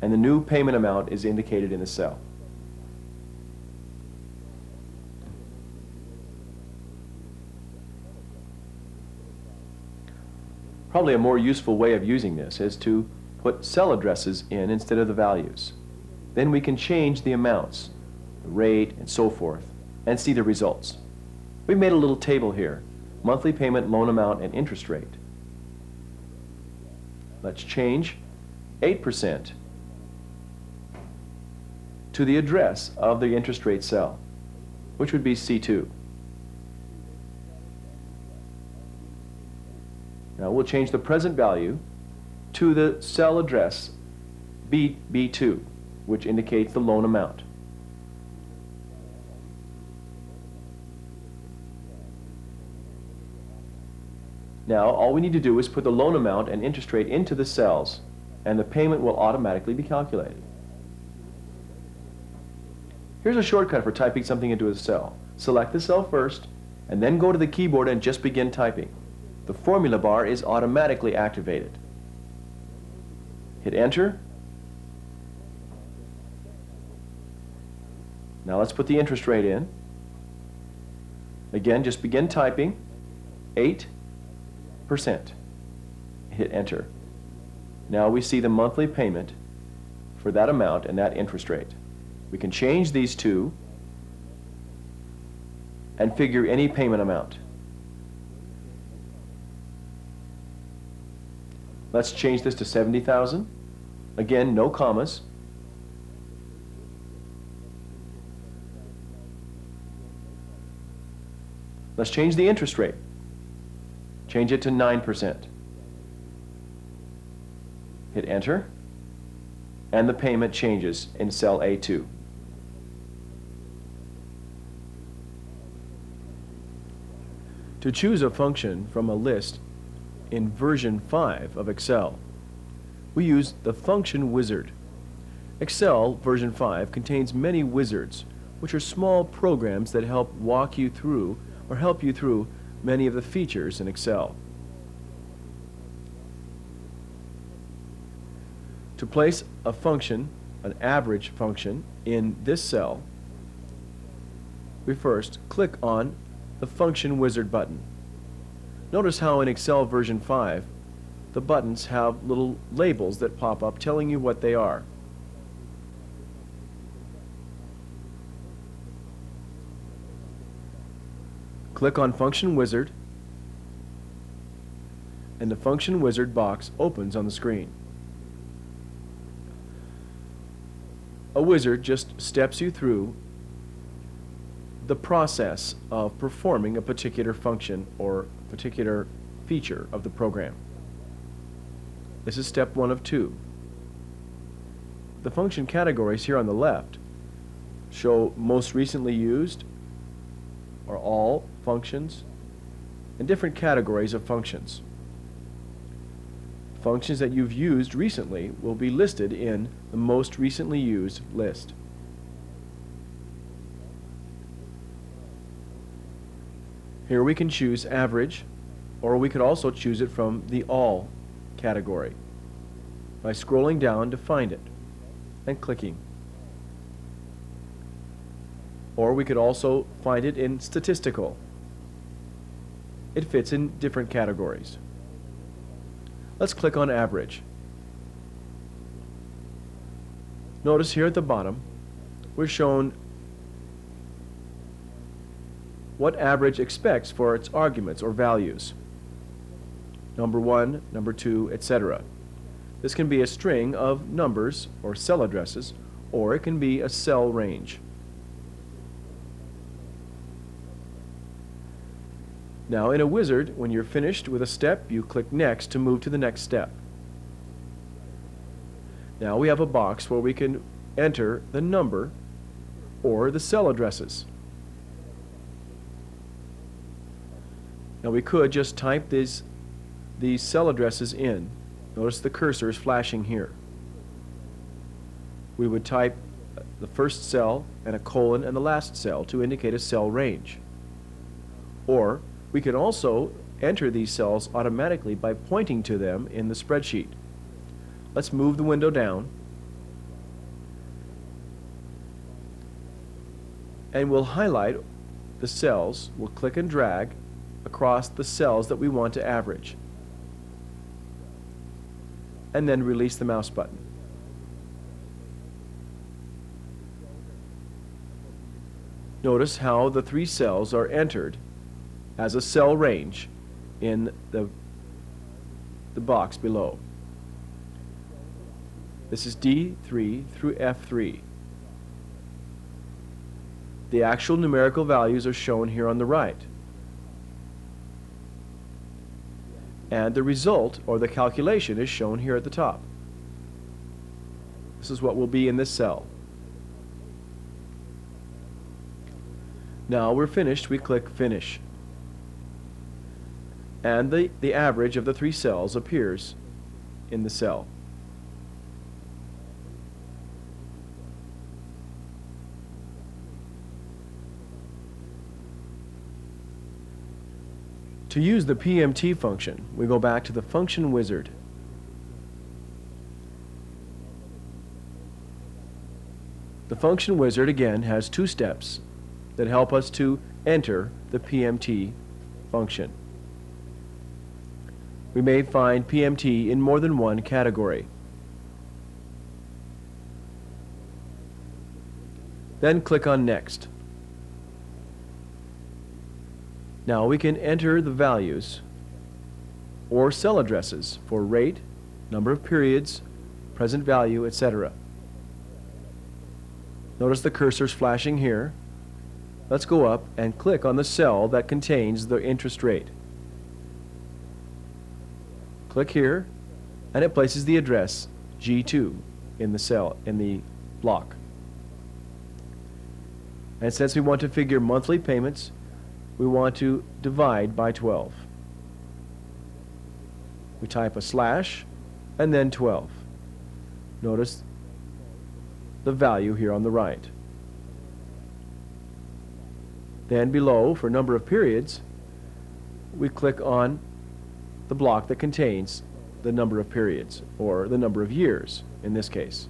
and the new payment amount is indicated in the cell. Probably a more useful way of using this is to put cell addresses in instead of the values. Then we can change the amounts, the rate, and so forth, and see the results. We've made a little table here: monthly payment, loan amount, and interest rate. Let's change 8% to the address of the interest rate cell, which would be C2. Now we'll change the present value to the cell address B2, which indicates the loan amount. Now all we need to do is put the loan amount and interest rate into the cells, and the payment will automatically be calculated. Here's a shortcut for typing something into a cell. Select the cell first, and then go to the keyboard and just begin typing. The formula bar is automatically activated. Hit enter. Now let's put the interest rate in. Again, just begin typing. 8%. Hit enter. Now we see the monthly payment for that amount and that interest rate. We can change these two and figure any payment amount. Let's change this to $70,000. Again, no commas. Let's change the interest rate. Change it to 9%. Hit enter, and the payment changes in cell A2. To choose a function from a list in version 5 of Excel, we use the function wizard. Excel version 5 contains many wizards, which are small programs that help walk you through or help you through many of the features in Excel. To place a function, an average function, in this cell, we first click on the Function Wizard button. Notice how in Excel version 5 the buttons have little labels that pop up telling you what they are. Click on Function Wizard, and the Function Wizard box opens on the screen. A wizard just steps you through the process of performing a particular function or particular feature of the program. This is step 1 of 2. The function categories here on the left show most recently used, or all functions, and different categories of functions. Functions that you've used recently will be listed in the most recently used list. Here we can choose average, or we could also choose it from the all category by scrolling down to find it and clicking. Or we could also find it in statistical. It fits in different categories. Let's click on average. Notice here at the bottom we're shown what average expects for its arguments or values. Number 1, number 2, etc. This can be a string of numbers or cell addresses, or it can be a cell range. Now in a wizard, when you're finished with a step, you click Next to move to the next step. Now we have a box where we can enter the number or the cell addresses. Now we could just type these cell addresses in. Notice the cursor is flashing here. We would type the first cell and a colon and the last cell to indicate a cell range. Or we can also enter these cells automatically by pointing to them in the spreadsheet. Let's move the window down, and we'll highlight the cells. We'll click and drag across the cells that we want to average. and then release the mouse button. Notice how the three cells are entered as a cell range in the box below. This is D3 through F3. The actual numerical values are shown here on the right. And the result, or the calculation, is shown here at the top. This is what will be in this cell. Now we're finished, we click Finish. And the average of the three cells appears in the cell. To use the PMT function, we go back to the function wizard. The function wizard again has two steps that help us to enter the PMT function. We may find PMT in more than one category. Then click on Next. Now we can enter the values or cell addresses for rate, number of periods, present value, etc. Notice the cursor's flashing here. Let's go up and click on the cell that contains the interest rate. Click here, and it places the address G2 in the cell, in the block. And since we want to figure monthly payments, we want to divide by 12. We type a slash and then 12. Notice the value here on the right. Then below, for number of periods, we click on the block that contains the number of periods, or the number of years in this case.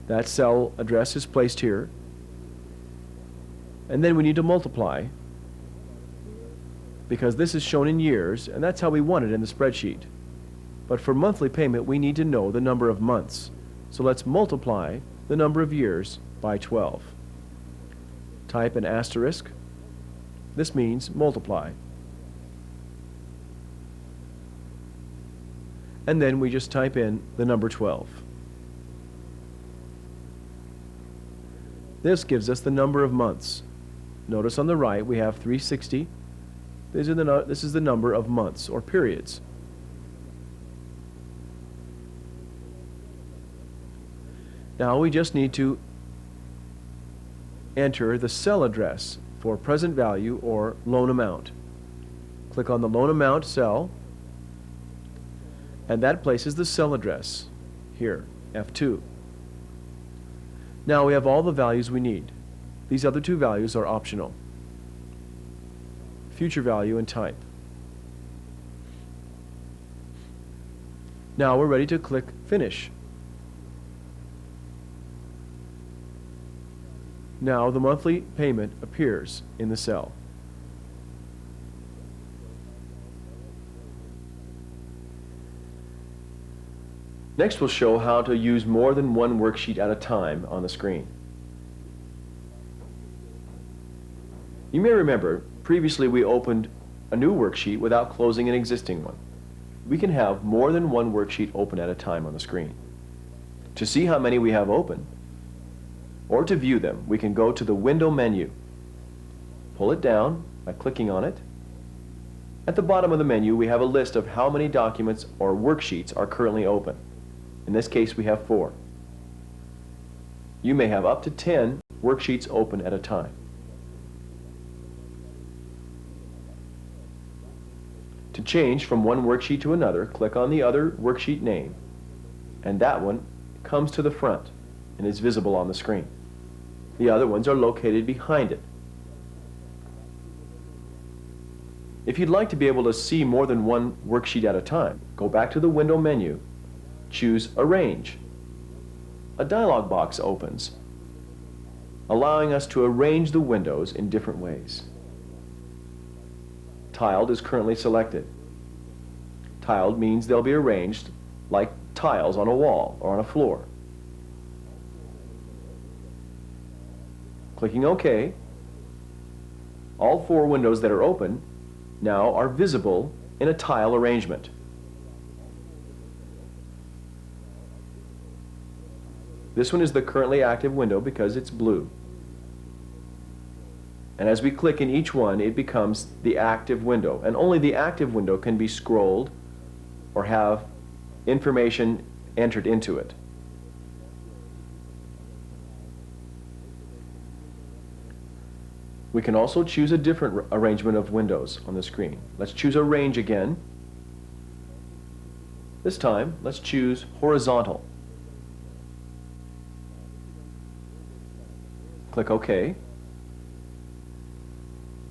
That cell address is placed here. And then we need to multiply, because this is shown in years, and that's how we want it in the spreadsheet. But for monthly payment, we need to know the number of months. So let's multiply the number of years by 12. Type an asterisk. This means multiply. And then we just type in the number 12. This gives us the number of months. Notice on the right we have 360. This is the number of months or periods. Now we just need to enter the cell address for present value or loan amount. Click on the loan amount cell, and that places the cell address here, F2. Now we have all the values we need. These other two values are optional. Future value and type. Now we're ready to click Finish. Now the monthly payment appears in the cell. Next we'll show how to use more than one worksheet at a time on the screen. You may remember, previously we opened a new worksheet without closing an existing one. We can have more than one worksheet open at a time on the screen. To see how many we have open, or to view them, we can go to the Window menu. Pull it down by clicking on it. At the bottom of the menu, we have a list of how many documents or worksheets are currently open. In this case, we have 4. You may have up to 10 worksheets open at a time. To change from one worksheet to another, click on the other worksheet name, and that one comes to the front and is visible on the screen. The other ones are located behind it. If you'd like to be able to see more than one worksheet at a time, go back to the Window menu, choose Arrange. A dialog box opens, allowing us to arrange the windows in different ways. Tiled is currently selected. Tiled means they'll be arranged like tiles on a wall or on a floor. Clicking OK, all 4 windows that are open now are visible in a tile arrangement. This one is the currently active window because it's blue. And as we click in each one, it becomes the active window. And only the active window can be scrolled or have information entered into it. We can also choose a different arrangement of windows on the screen. Let's choose a range again. This time, let's choose horizontal. Click OK.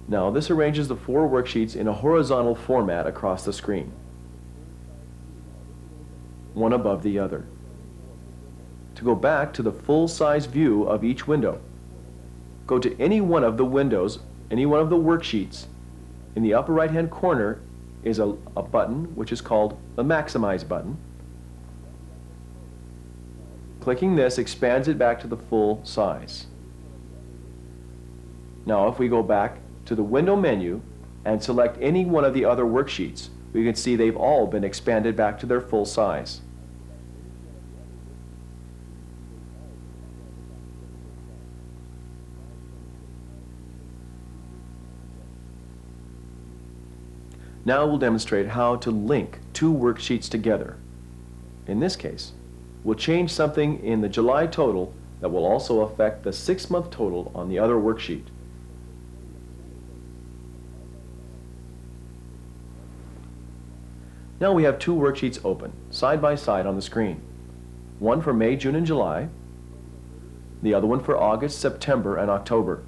Now this arranges the 4 worksheets in a horizontal format across the screen, one above the other. To go back to the full-size view of each window, go to any one of the windows, any one of the worksheets. In the upper right-hand corner is a button which is called the Maximize button. Clicking this expands it back to the full size. Now if we go back to the window menu and select any one of the other worksheets, we can see they've all been expanded back to their full size. Now we'll demonstrate how to link 2 worksheets together. In this case, we'll change something in the July total that will also affect the 6-month total on the other worksheet. Now we have 2 worksheets open, side by side on the screen. One for May, June, and July, the other one for August, September, and October.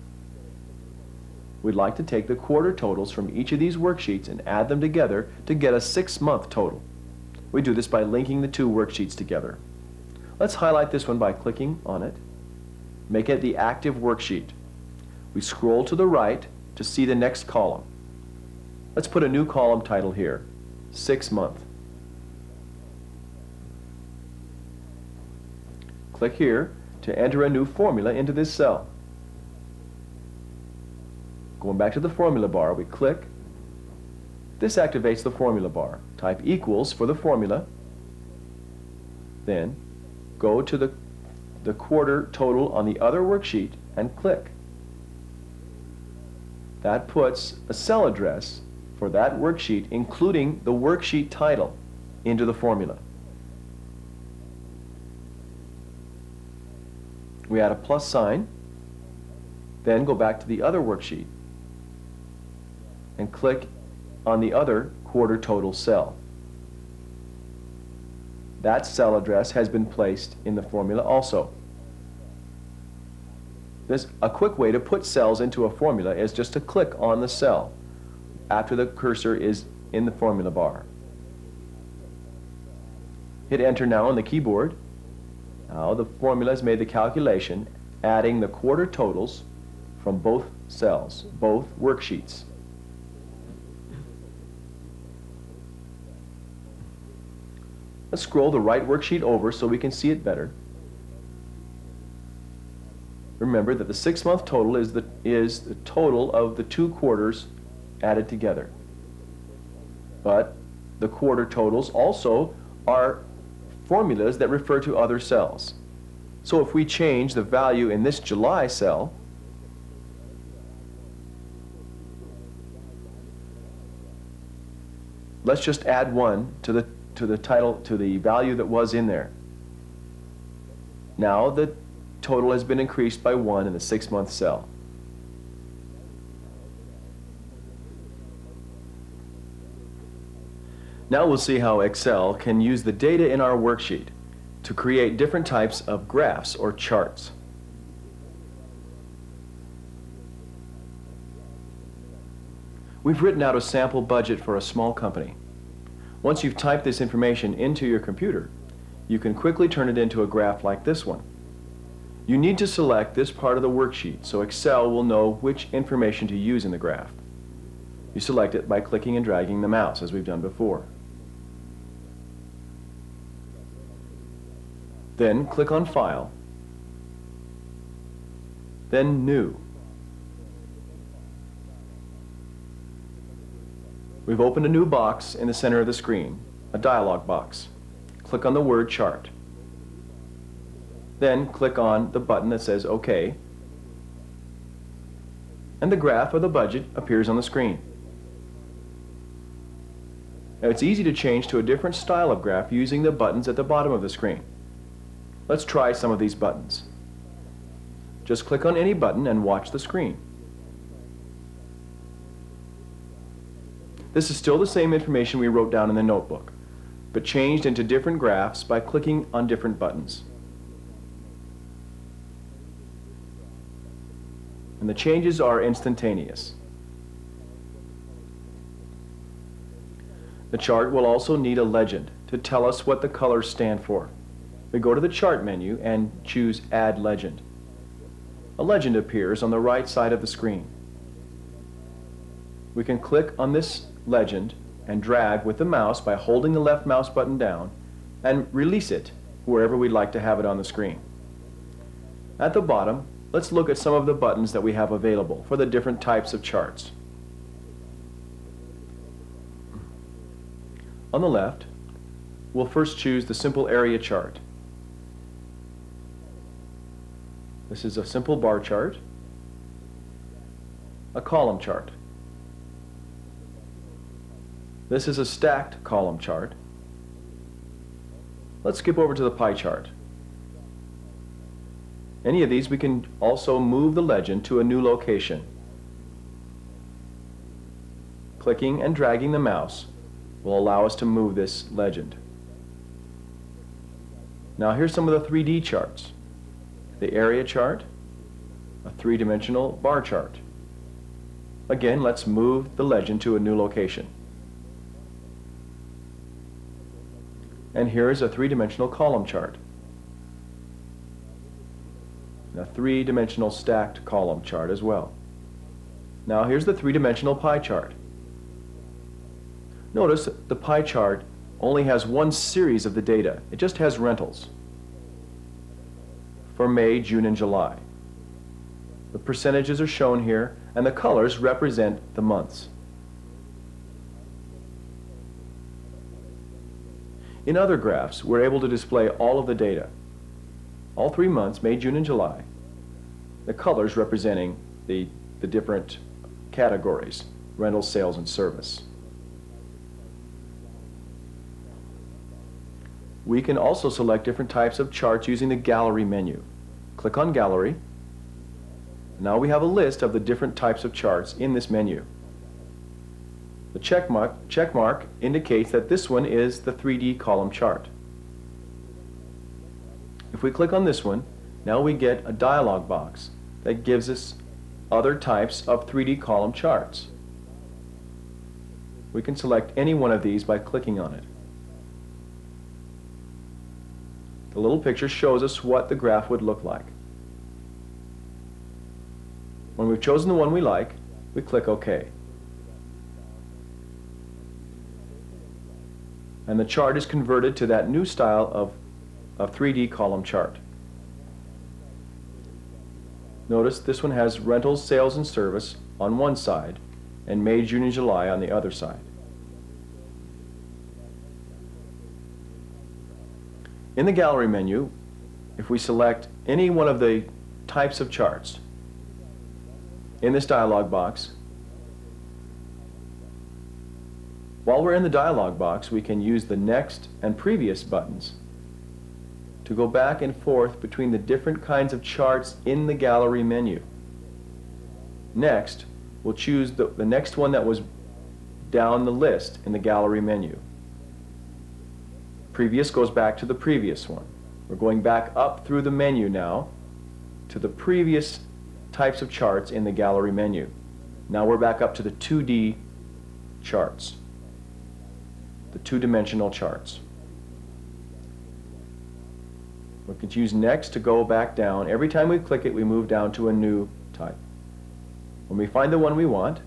We'd like to take the quarter totals from each of these worksheets and add them together to get a 6-month total. We do this by linking the 2 worksheets together. Let's highlight this one by clicking on it. Make it the active worksheet. We scroll to the right to see the next column. Let's put a new column title here, 6-month. Click here to enter a new formula into this cell. Going back to the formula bar, we click. This activates the formula bar. Type equals for the formula. Then go to the quarter total on the other worksheet and click. That puts a cell address for that worksheet, including the worksheet title, into the formula. We add a plus sign, then go back to the other worksheet and click on the other quarter total cell. That cell address has been placed in the formula also. A quick way to put cells into a formula is just to click on the cell after the cursor is in the formula bar. Hit enter now on the keyboard. Now the formula has made the calculation, adding the quarter totals from both cells, both worksheets. Let's scroll the right worksheet over so we can see it better. Remember that the 6-month total is the total of the 2 quarters added together. But the quarter totals also are formulas that refer to other cells. So if we change the value in this July cell, let's just add 1 to the title, to the value that was in there. Now the total has been increased by 1 in the 6-month cell. Now we'll see how Excel can use the data in our worksheet to create different types of graphs or charts. We've written out a sample budget for a small company. Once you've typed this information into your computer, you can quickly turn it into a graph like this one. You need to select this part of the worksheet so Excel will know which information to use in the graph. You select it by clicking and dragging the mouse, as we've done before. Then click on File, then New. We've opened a new box in the center of the screen, a dialog box. Click on the word Chart. Then click on the button that says OK, and the graph or the budget appears on the screen. Now it's easy to change to a different style of graph using the buttons at the bottom of the screen. Let's try some of these buttons. Just click on any button and watch the screen. This is still the same information we wrote down in the notebook, but changed into different graphs by clicking on different buttons. And the changes are instantaneous. The chart will also need a legend to tell us what the colors stand for. We go to the Chart menu and choose Add Legend. A legend appears on the right side of the screen. We can click on this legend and drag with the mouse by holding the left mouse button down and release it wherever we'd like to have it on the screen. At the bottom, let's look at some of the buttons that we have available for the different types of charts. On the left, we'll first choose the simple area chart. This is a simple bar chart, a column chart. This is a stacked column chart. Let's skip over to the pie chart. Any of these we can also move the legend to a new location. Clicking and dragging the mouse will allow us to move this legend. Now here's some of the 3D charts. The area chart, a three-dimensional bar chart. Again, let's move the legend to a new location. And here is a three-dimensional column chart. A three-dimensional stacked column chart as well. Now here's the three-dimensional pie chart. Notice the pie chart only has one series of the data. It just has rentals for May, June, and July. The percentages are shown here, and the colors represent the months. In other graphs, we're able to display all of the data. All 3 months, May, June, and July. The colors representing the different categories, rental, sales, and service. We can also select different types of charts using the Gallery menu. Click on Gallery. Now we have a list of the different types of charts in this menu. The check mark indicates that this one is the 3D column chart. If we click on this one, now we get a dialog box that gives us other types of 3D column charts. We can select any one of these by clicking on it. The little picture shows us what the graph would look like. When we've chosen the one we like, we click OK. And the chart is converted to that new style of 3D column chart. Notice this one has rentals, sales, and service on one side, and May, June, and July on the other side. In the Gallery menu, if we select any one of the types of charts in this dialog box, while we're in the dialog box, we can use the Next and Previous buttons to go back and forth between the different kinds of charts in the Gallery menu. Next, we'll choose the next one that was down the list in the Gallery menu. Previous goes back to the previous one. We're going back up through the menu now to the previous types of charts in the Gallery menu. Now we're back up to the 2D charts, the two-dimensional charts. We can choose Next to go back down. Every time we click it, we move down to a new type. When we find the one we want,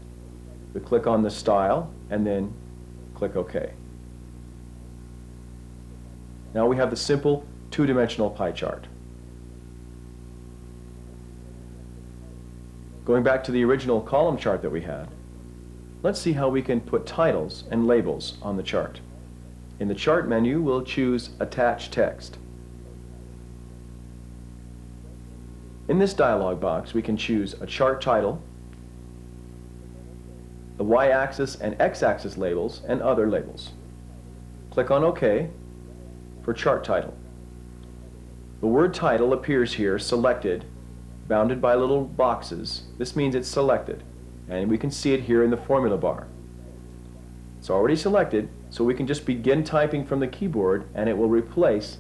we click on the style and then click OK. Now we have the simple two-dimensional pie chart. Going back to the original column chart that we had, let's see how we can put titles and labels on the chart. In the Chart menu, we'll choose Attach Text. In this dialog box, we can choose a chart title, the Y-axis and X-axis labels, and other labels. Click on OK for chart title. The word title appears here selected, bounded by little boxes. This means it's selected, and we can see it here in the formula bar. It's already selected, so we can just begin typing from the keyboard and it will replace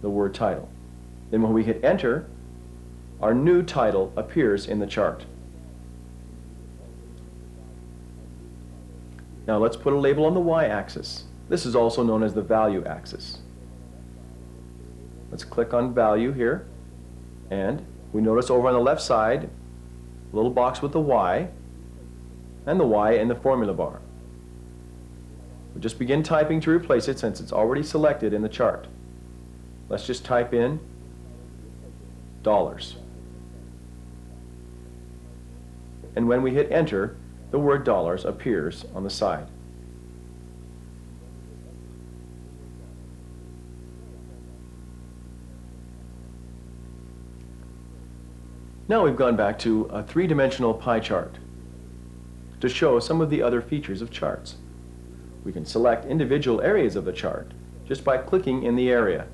the word title. Then when we hit enter, our new title appears in the chart. Now let's put a label on the Y-axis. This is also known as the value axis. Let's click on value here, and we notice over on the left side a little box with the Y and the Y in the formula bar. We'll just begin typing to replace it since it's already selected in the chart. Let's just type in dollars. And when we hit enter, the word dollars appears on the side. Now we've gone back to a three-dimensional pie chart to show some of the other features of charts. We can select individual areas of the chart just by clicking in the area.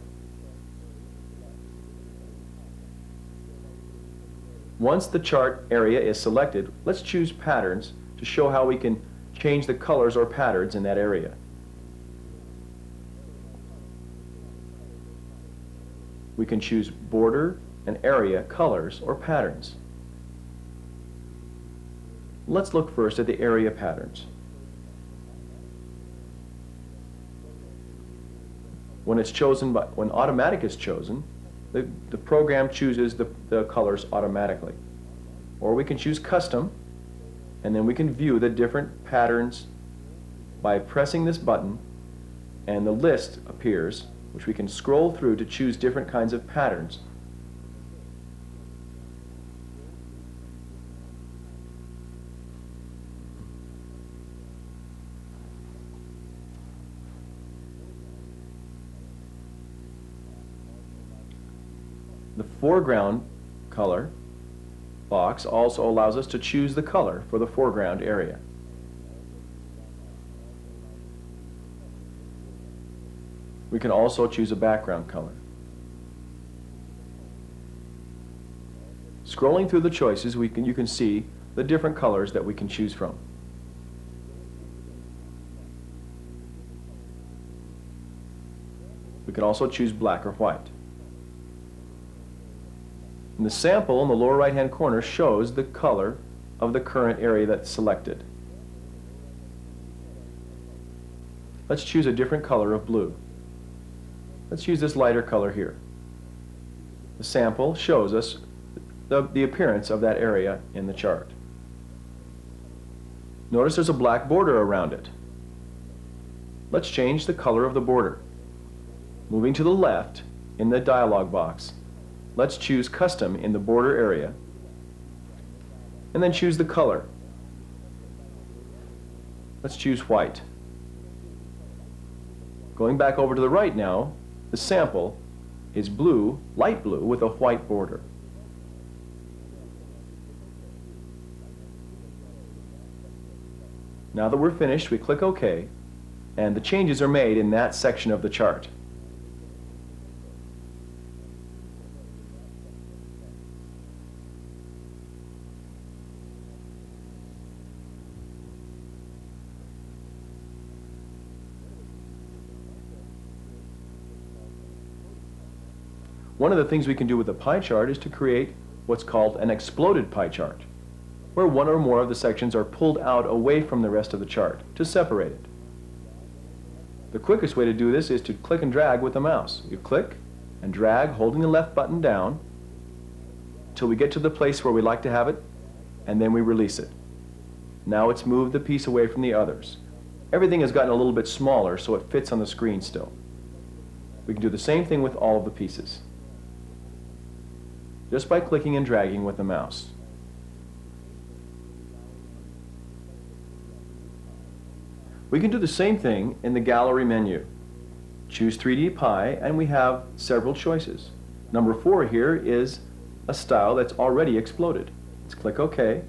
Once the chart area is selected, let's choose patterns to show how we can change the colors or patterns in that area. We can choose border and area colors or patterns. Let's look first at the area patterns. When automatic is chosen, the program chooses the colors automatically. Or we can choose custom, and then we can view the different patterns by pressing this button, and the list appears, which we can scroll through to choose different kinds of patterns. The foreground color box also allows us to choose the color for the foreground area. We can also choose a background color. Scrolling through the choices, you can see the different colors that we can choose from. We can also choose black or white. And the sample in the lower right-hand corner shows the color of the current area that's selected. Let's choose a different color of blue. Let's use this lighter color here. The sample shows us the appearance of that area in the chart. Notice there's a black border around it. Let's change the color of the border. Moving to the left in the dialog box, let's choose Custom in the border area, and then choose the color. Let's choose white. Going back over to the right now, the sample is blue, light blue, with a white border. Now that we're finished, we click OK, and the changes are made in that section of the chart. One of the things we can do with a pie chart is to create what's called an exploded pie chart, where one or more of the sections are pulled out away from the rest of the chart to separate it. The quickest way to do this is to click and drag with the mouse. You click and drag, holding the left button down, till we get to the place where we like to have it, and then we release it. Now it's moved the piece away from the others. Everything has gotten a little bit smaller, so it fits on the screen still. We can do the same thing with all of the pieces, just by clicking and dragging with the mouse. We can do the same thing in the gallery menu. Choose 3D pie, and we have several choices. Number 4 here is a style that's already exploded. Let's click OK,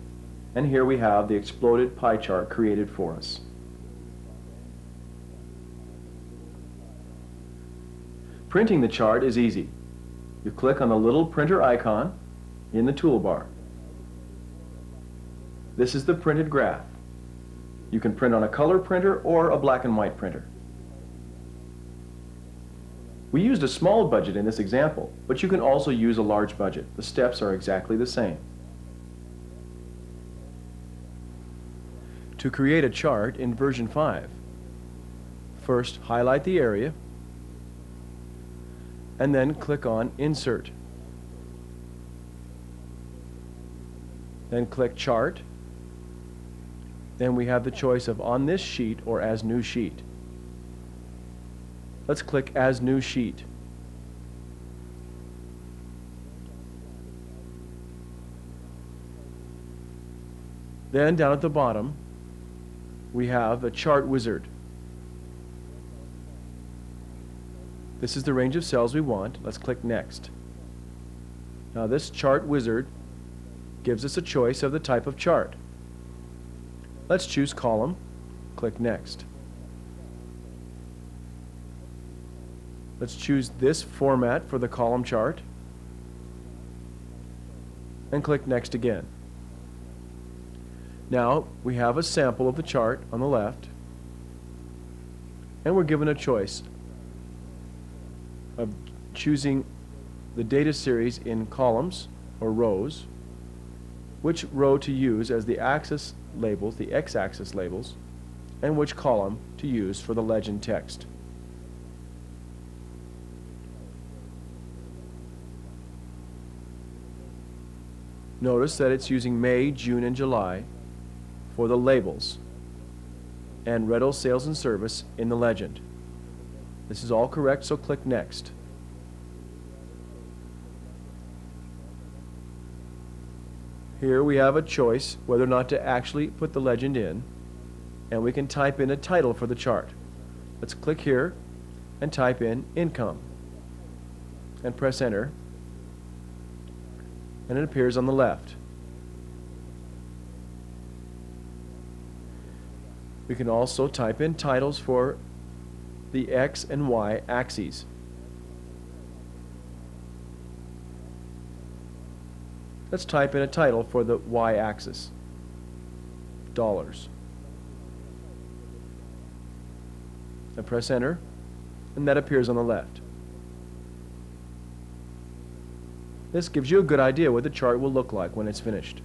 and here we have the exploded pie chart created for us. Printing the chart is easy. You click on the little printer icon in the toolbar. This is the printed graph. You can print on a color printer or a black and white printer. We used a small budget in this example, but you can also use a large budget. The steps are exactly the same. To create a chart in version 5, first highlight the area and then click on Insert. Then click Chart. Then we have the choice of On This Sheet or As New Sheet. Let's click As New Sheet. Then down at the bottom we have a chart wizard. This is the range of cells we want. Let's click Next. Now this chart wizard gives us a choice of the type of chart. Let's choose column. Click Next. Let's choose this format for the column chart and click Next again. Now we have a sample of the chart on the left, and we're given a choice of choosing the data series in columns or rows, which row to use as the axis labels, the x-axis labels, and which column to use for the legend text. Notice that it's using May, June, and July for the labels and Red Owl Sales and Service in the legend. This is all correct, so click Next. Here we have a choice whether or not to actually put the legend in, and we can type in a title for the chart. Let's click here and type in Income and press Enter, and it appears on the left. We can also type in titles for the X and Y axes. Let's type in a title for the Y axis, dollars, and press Enter, and that appears on the left. This gives you a good idea what the chart will look like when it's finished.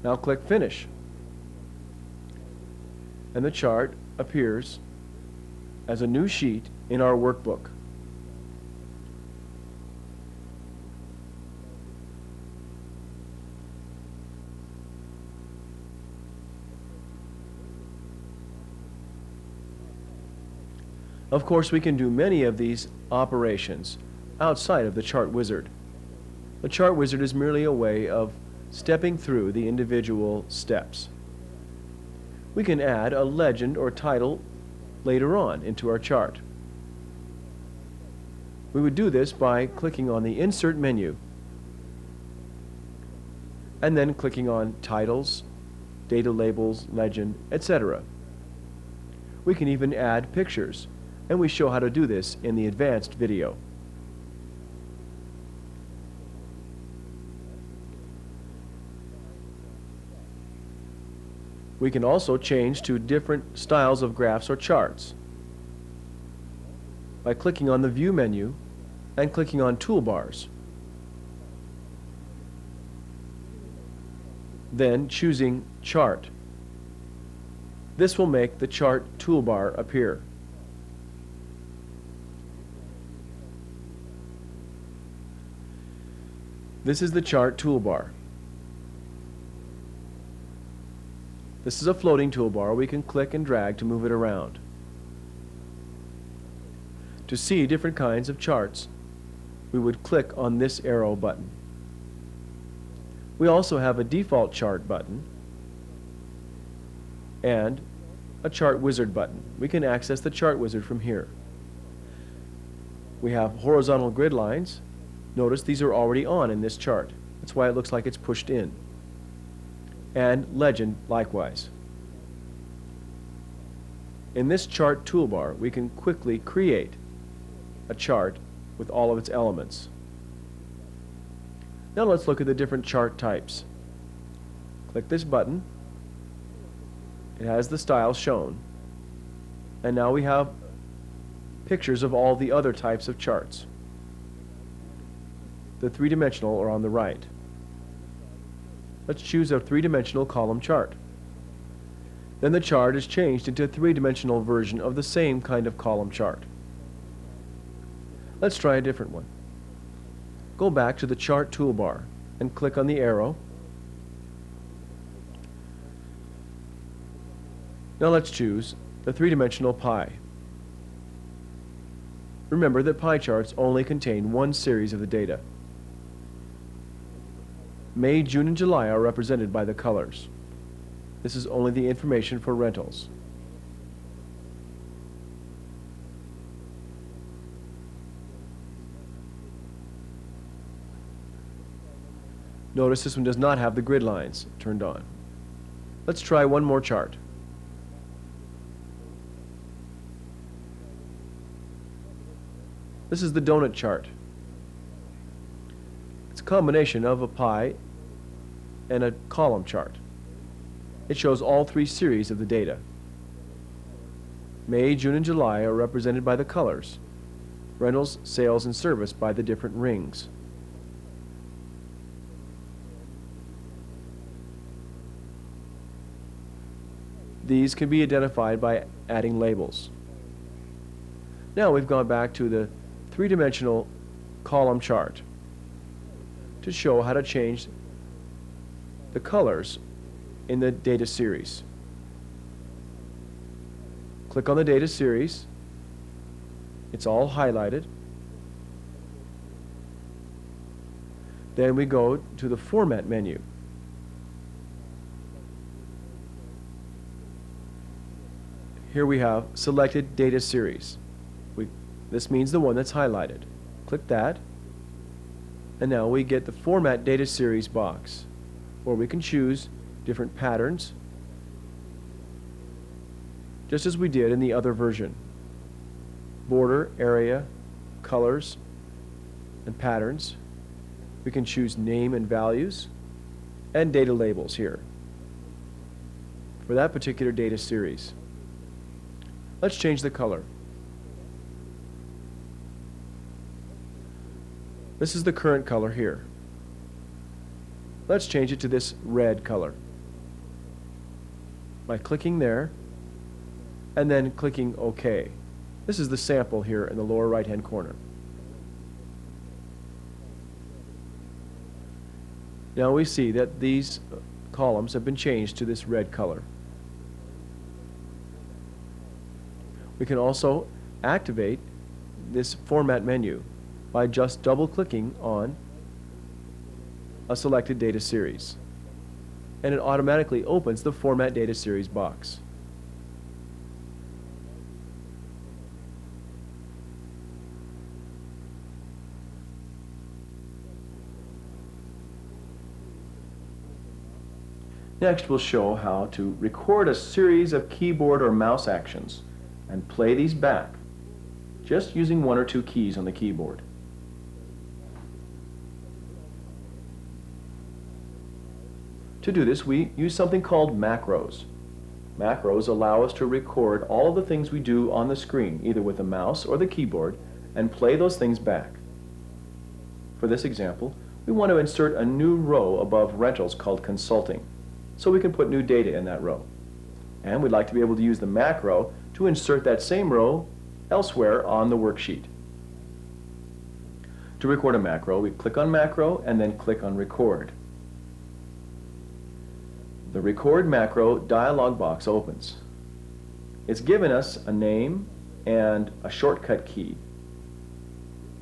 Now click Finish, and the chart appears as a new sheet in our workbook. Of course, we can do many of these operations outside of the chart wizard. The chart wizard is merely a way of stepping through the individual steps. We can add a legend or title later on into our chart. We would do this by clicking on the Insert menu and then clicking on Titles, Data Labels, Legend, etc. We can even add pictures, and we show how to do this in the advanced video. We can also change to different styles of graphs or charts by clicking on the View menu and clicking on Toolbars. Then choosing Chart. This will make the chart toolbar appear. This is the chart toolbar. This is a floating toolbar. We can click and drag to move it around. To see different kinds of charts, we would click on this arrow button. We also have a default chart button and a chart wizard button. We can access the chart wizard from here. We have horizontal grid lines. Notice these are already on in this chart. That's why it looks like it's pushed in. And legend likewise. In this chart toolbar, we can quickly create a chart with all of its elements. Now let's look at the different chart types. Click this button. It has the styles shown. And now we have pictures of all the other types of charts. The three-dimensional are on the right. Let's choose a three-dimensional column chart. Then the chart is changed into a three-dimensional version of the same kind of column chart. Let's try a different one. Go back to the chart toolbar and click on the arrow. Now let's choose the three-dimensional pie. Remember that pie charts only contain one series of the data. May, June, and July are represented by the colors. This is only the information for rentals. Notice this one does not have the grid lines turned on. Let's try one more chart. This is the donut chart. It's a combination of a pie and a column chart. It shows all three series of the data. May, June, and July are represented by the colors. Rentals, sales, and service by the different rings. These can be identified by adding labels. Now we've gone back to the three-dimensional column chart to show how to change the colors in the data series. Click on the data series. It's all highlighted. Then we go to the Format menu. Here we have Selected Data Series. This means the one that's highlighted. Click that, and now we get the Format Data Series box, where we can choose different patterns, just as we did in the other version. Border, area, colors, and patterns. We can choose name and values, and data labels here for that particular data series. Let's change the color. This is the current color here. Let's change it to this red color by clicking there and then clicking OK. This is the sample here in the lower right-hand corner. Now we see that these columns have been changed to this red color. We can also activate this Format menu by just double-clicking on a selected data series, and it automatically opens the Format Data Series box. Next, we'll show how to record a series of keyboard or mouse actions and play these back, just using one or two keys on the keyboard. To do this, we use something called macros. Macros allow us to record all the things we do on the screen, either with the mouse or the keyboard, and play those things back. For this example, we want to insert a new row above rentals called consulting, so we can put new data in that row. And we'd like to be able to use the macro to insert that same row elsewhere on the worksheet. To record a macro, we click on macro and then click on record. The Record Macro dialog box opens. It's given us a name and a shortcut key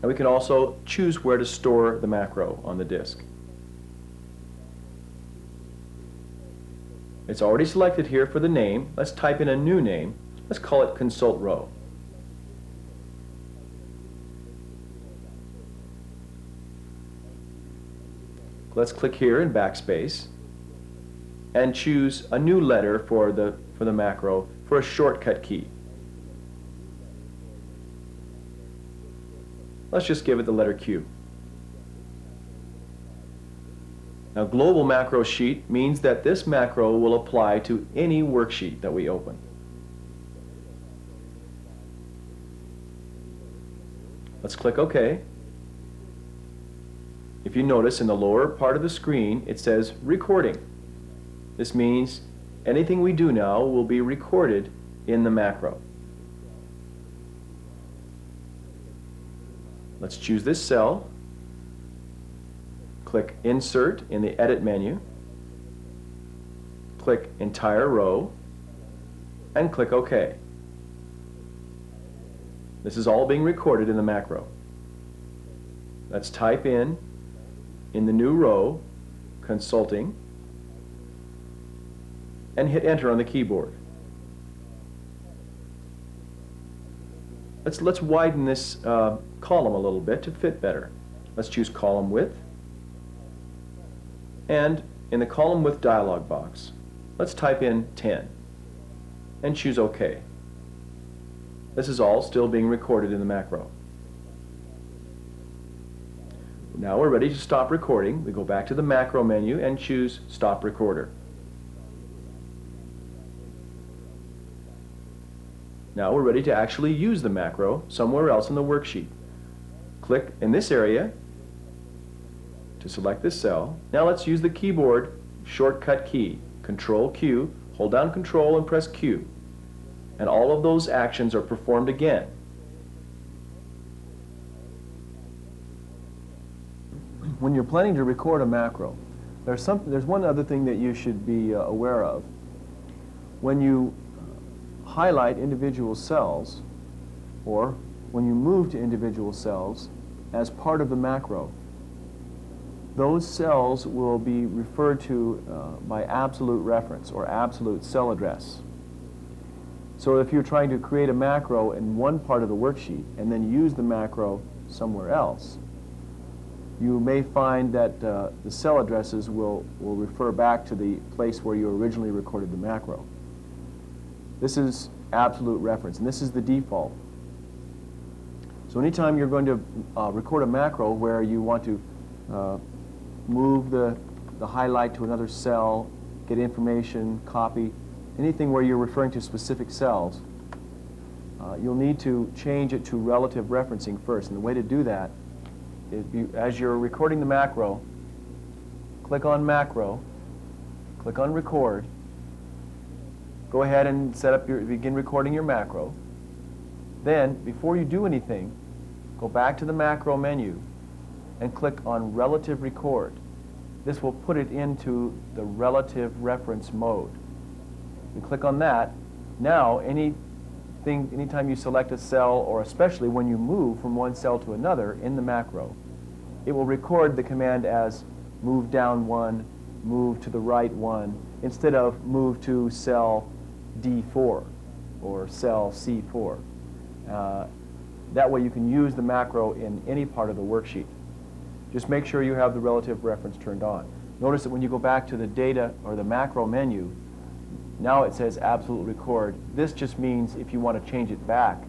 And we can also choose where to store the macro on the disk. It's already selected here for the name. Let's type in a new name. Let's call it Consult Row. Let's click here in backspace and choose a new letter for the macro for a shortcut key. Let's just give it the letter Q. Now, Global Macro Sheet means that this macro will apply to any worksheet that we open. Let's click OK. If you notice in the lower part of the screen, it says Recording. This means anything we do now will be recorded in the macro. Let's choose this cell, click Insert in the Edit menu, click Entire Row, and click OK. This is all being recorded in the macro. Let's type in the new row, Consulting, and hit Enter on the keyboard. Let's widen this column a little bit to fit better. Let's choose Column Width, and in the Column Width dialog box, let's type in 10 and choose OK. This is all still being recorded in the macro. Now we're ready to stop recording. We go back to the macro menu and choose Stop Recorder. Now we're ready to actually use the macro somewhere else in the worksheet. Click in this area to select this cell. Now let's use the keyboard shortcut key, Control Q, hold down Control and press Q. And all of those actions are performed again. When you're planning to record a macro, there's one other thing that you should be aware of. When you highlight individual cells, or when you move to individual cells as part of the macro, those cells will be referred to by absolute reference or absolute cell address. So if you're trying to create a macro in one part of the worksheet and then use the macro somewhere else, you may find that the cell addresses will refer back to the place where you originally recorded the macro. This is absolute reference, and this is the default. So anytime you're going to record a macro where you want to move the highlight to another cell, get information, copy, anything where you're referring to specific cells, you'll need to change it to relative referencing first. And the way to do that is, as you're recording the macro, click on Macro, click on Record, go ahead and begin recording your macro. Then, before you do anything, go back to the macro menu and click on Relative Record. This will put it into the relative reference mode. You click on that. Now, anytime you select a cell, or especially when you move from one cell to another in the macro, it will record the command as move down 1, move to the right 1, instead of move to cell D4 or cell C4. That way you can use the macro in any part of the worksheet. Just make sure you have the relative reference turned on. Notice that when you go back to the data or the macro menu, now it says absolute record. This just means if you want to change it back,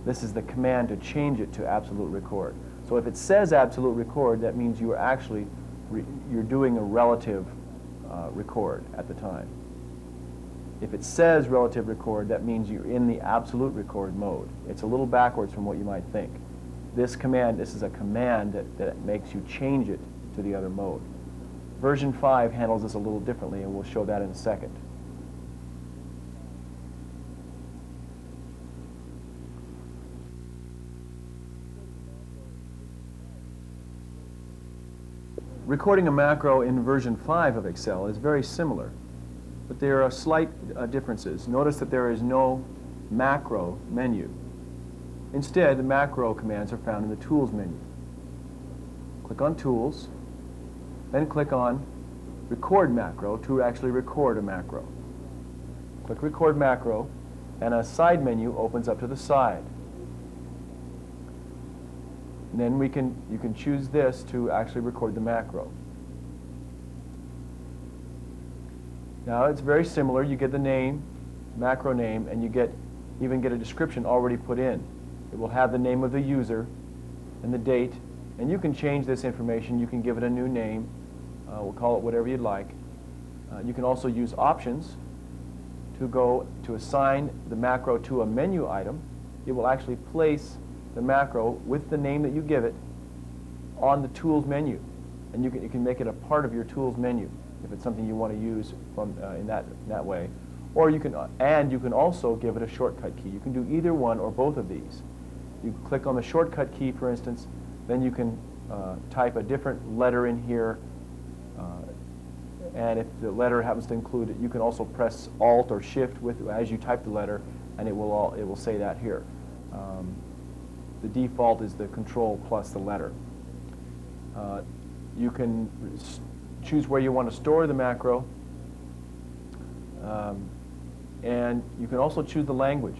this is the command to change it to absolute record. So if it says absolute record, that means you are actually you're doing a relative record at the time. If it says relative record, that means you're in the absolute record mode. It's a little backwards from what you might think. This is a command that makes you change it to the other mode. Version 5 handles this a little differently, and we'll show that in a second. Recording a macro in version 5 of Excel is very similar, but there are slight differences. Notice that there is no macro menu. Instead, the macro commands are found in the Tools menu. Click on Tools, then click on Record Macro to actually record a macro. Click Record Macro, and a side menu opens up to the side. And then you can choose this to actually record the macro. Now it's very similar. You get the name, macro name, and you even get a description already put in. It will have the name of the user and the date, and you can change this information. You can give it a new name. We'll call it whatever you'd like. You can also use options to assign the macro to a menu item. It will actually place the macro with the name that you give it on the Tools menu, and you can make it a part of your Tools menu if it's something you want to use from in that way. Or you can also give it a shortcut key. You can do either one or both of these. You click on the shortcut key, for instance, then you can type a different letter in here, and if the letter happens to include it, you can also press Alt or Shift as you type the letter, and it will say that here. The default is the Control plus the letter. You can choose where you want to store the macro, and you can also choose the language.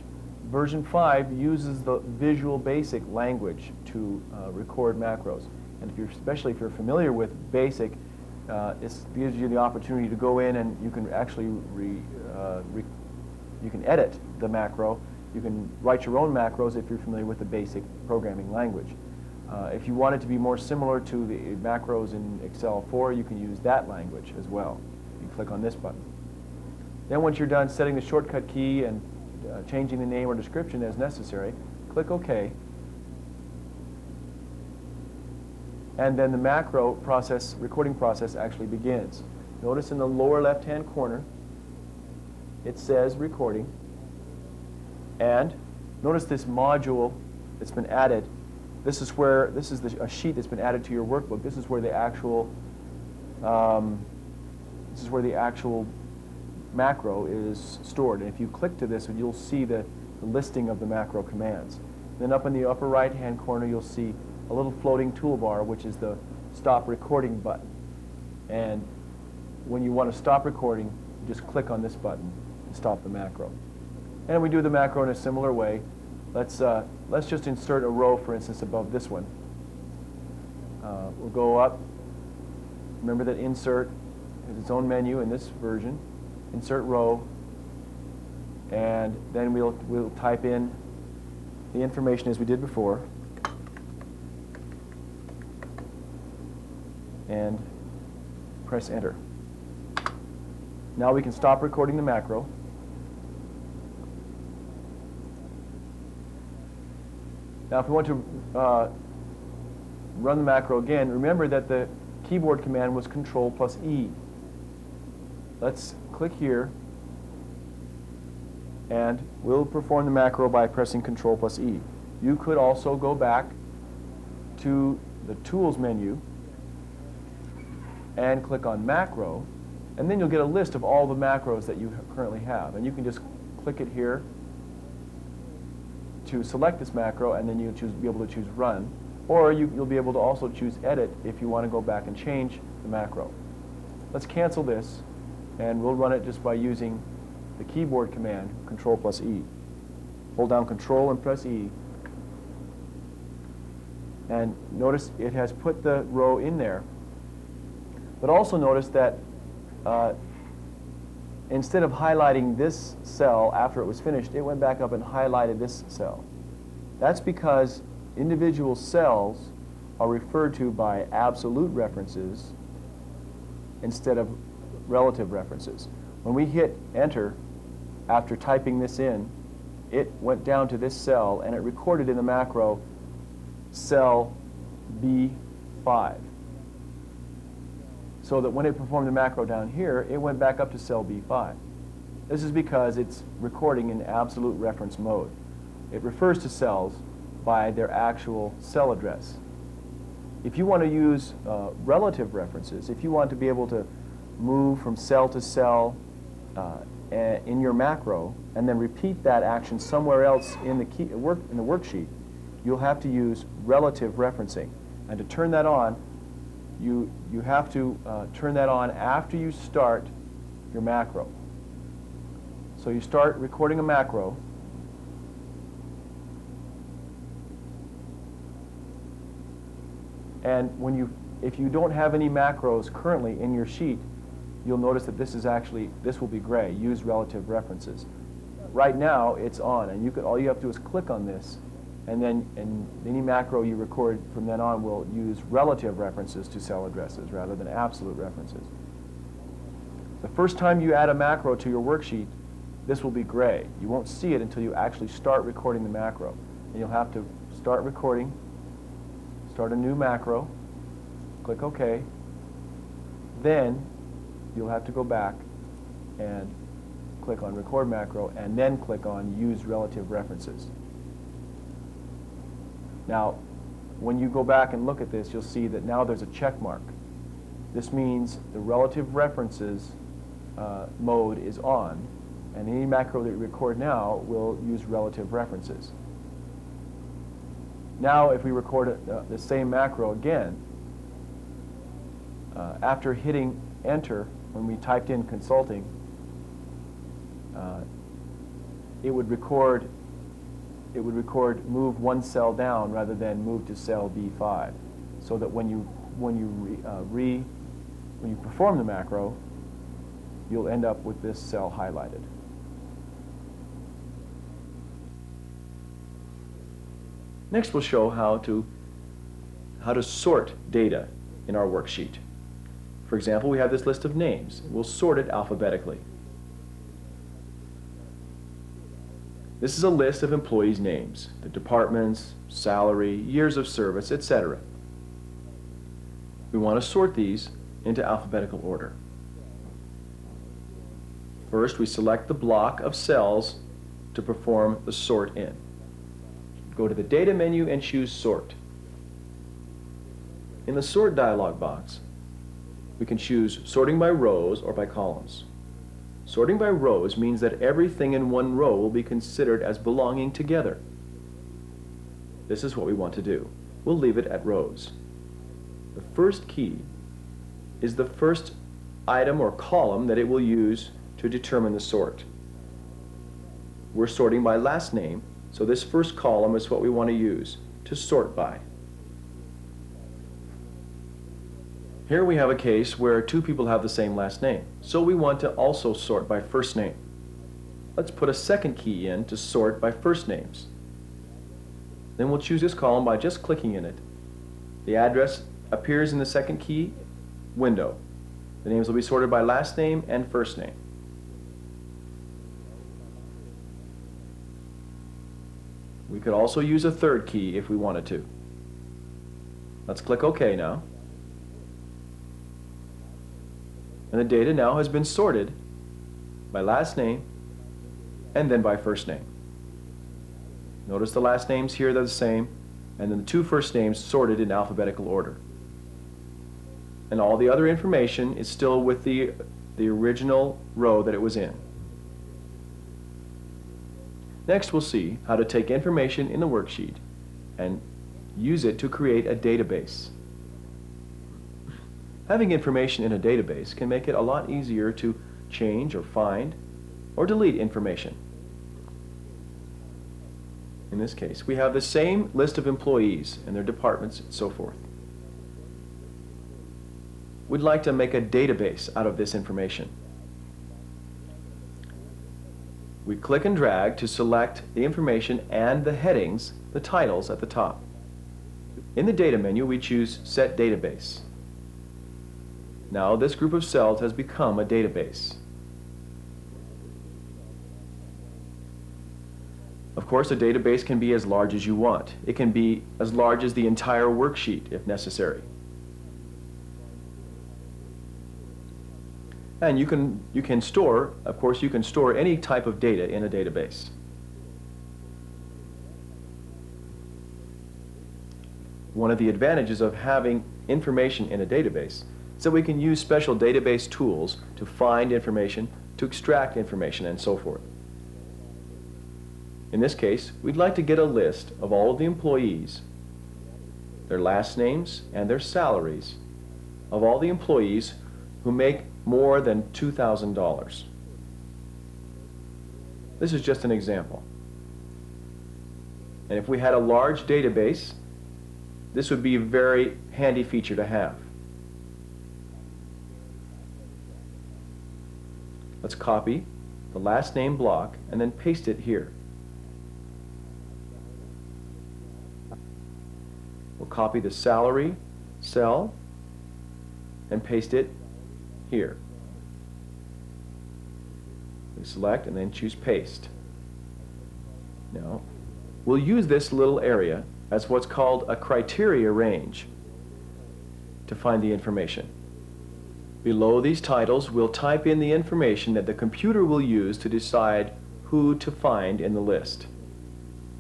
Version 5 uses the Visual Basic language to record macros, and especially if you're familiar with Basic, it gives you the opportunity to go in and you can actually you can edit the macro. You can write your own macros if you're familiar with the Basic programming language. If you want it to be more similar to the macros in Excel 4, you can use that language as well. You click on this button. Then once you're done setting the shortcut key and changing the name or description as necessary, click OK. And then the macro recording process actually begins. Notice in the lower left-hand corner, it says recording. And notice this module that's been added. This is a sheet that's been added to your workbook. This is where the actual macro is stored. And if you click to this, you'll see the listing of the macro commands. Then up in the upper right-hand corner, you'll see a little floating toolbar, which is the Stop Recording button. And when you want to stop recording, you just click on this button to stop the macro. And we do the macro in a similar way. Let's just insert a row, for instance, above this one. We'll go up. Remember that Insert has its own menu in this version. Insert row, and then we'll type in the information as we did before, and press Enter. Now we can stop recording the macro. Now if we want to run the macro again, remember that the keyboard command was Control plus E. Let's click here, and we'll perform the macro by pressing Control plus E. You could also go back to the Tools menu and click on Macro, and then you'll get a list of all the macros that you currently have. And you can just click it here to select this macro, and then you'll be able to choose Run. Or you'll be able to also choose Edit if you want to go back and change the macro. Let's cancel this, and we'll run it just by using the keyboard command, Control plus E. Hold down Control and press E. And notice it has put the row in there. But also notice that instead of highlighting this cell after it was finished, it went back up and highlighted this cell. That's because individual cells are referred to by absolute references instead of relative references. When we hit Enter after typing this in, it went down to this cell and it recorded in the macro cell B5. So that when it performed the macro down here, it went back up to cell B5. This is because it's recording in absolute reference mode. It refers to cells by their actual cell address. If you want to use relative references, if you want to be able to move from cell to cell in your macro and then repeat that action somewhere else in the worksheet, you'll have to use relative referencing. And to turn that on, you have to turn that on after you start your macro. So you start recording a macro, and if you don't have any macros currently in your sheet, you'll notice that this will be gray. Use relative references. Right now it's on, and all you have to do is click on this, and any macro you record from then on will use relative references to cell addresses rather than absolute references. The first time you add a macro to your worksheet, this will be gray. You won't see it until you actually start recording the macro. And you'll have to start recording, start a new macro, click OK. Then you'll have to go back and click on Record Macro, and then click on Use Relative References. Now, when you go back and look at this, you'll see that now there's a check mark. This means the Relative References mode is on, and any macro that you record now will use relative references. Now, if we record the same macro again, after hitting Enter, when we typed in consulting, it would record move one cell down rather than move to cell B5, so that when you perform the macro, you'll end up with this cell highlighted. Next, we'll show how to sort data in our worksheet. For example, we have this list of names. We'll sort it alphabetically. This is a list of employees' names, the departments, salary, years of service, etc. We want to sort these into alphabetical order. First, we select the block of cells to perform the sort in. Go to the Data menu and choose Sort. In the Sort dialog box, we can choose sorting by rows or by columns. Sorting by rows means that everything in one row will be considered as belonging together. This is what we want to do. We'll leave it at rows. The first key is the first item or column that it will use to determine the sort. We're sorting by last name, so this first column is what we want to use to sort by. Here we have a case where two people have the same last name, so we want to also sort by first name. Let's put a second key in to sort by first names. Then we'll choose this column by just clicking in it. The address appears in the second key window. The names will be sorted by last name and first name. We could also use a third key if we wanted to. Let's click OK now. And the data now has been sorted by last name and then by first name. Notice the last names here, they're the same, and then the two first names sorted in alphabetical order. And all the other information is still with the original row that it was in. Next, we'll see how to take information in the worksheet and use it to create a database. Having information in a database can make it a lot easier to change or find or delete information. In this case, we have the same list of employees and their departments and so forth. We'd like to make a database out of this information. We click and drag to select the information and the headings, the titles at the top. In the Data menu, we choose Set Database. Now this group of cells has become a database. Of course, a database can be as large as you want. It can be as large as the entire worksheet if necessary. And you can store, of course, you can store any type of data in a database. One of the advantages of having information in a database is that we can use special database tools to find information, to extract information, and so forth. In this case, we'd like to get a list of all of the employees, their last names and their salaries, of all the employees who make more than $2,000. This is just an example. And if we had a large database, this would be a very handy feature to have. Let's copy the last name block and then paste it here. We'll copy the salary cell and paste it here. We select and then choose paste. Now, we'll use this little area as what's called a criteria range to find the information. Below these titles, we'll type in the information that the computer will use to decide who to find in the list.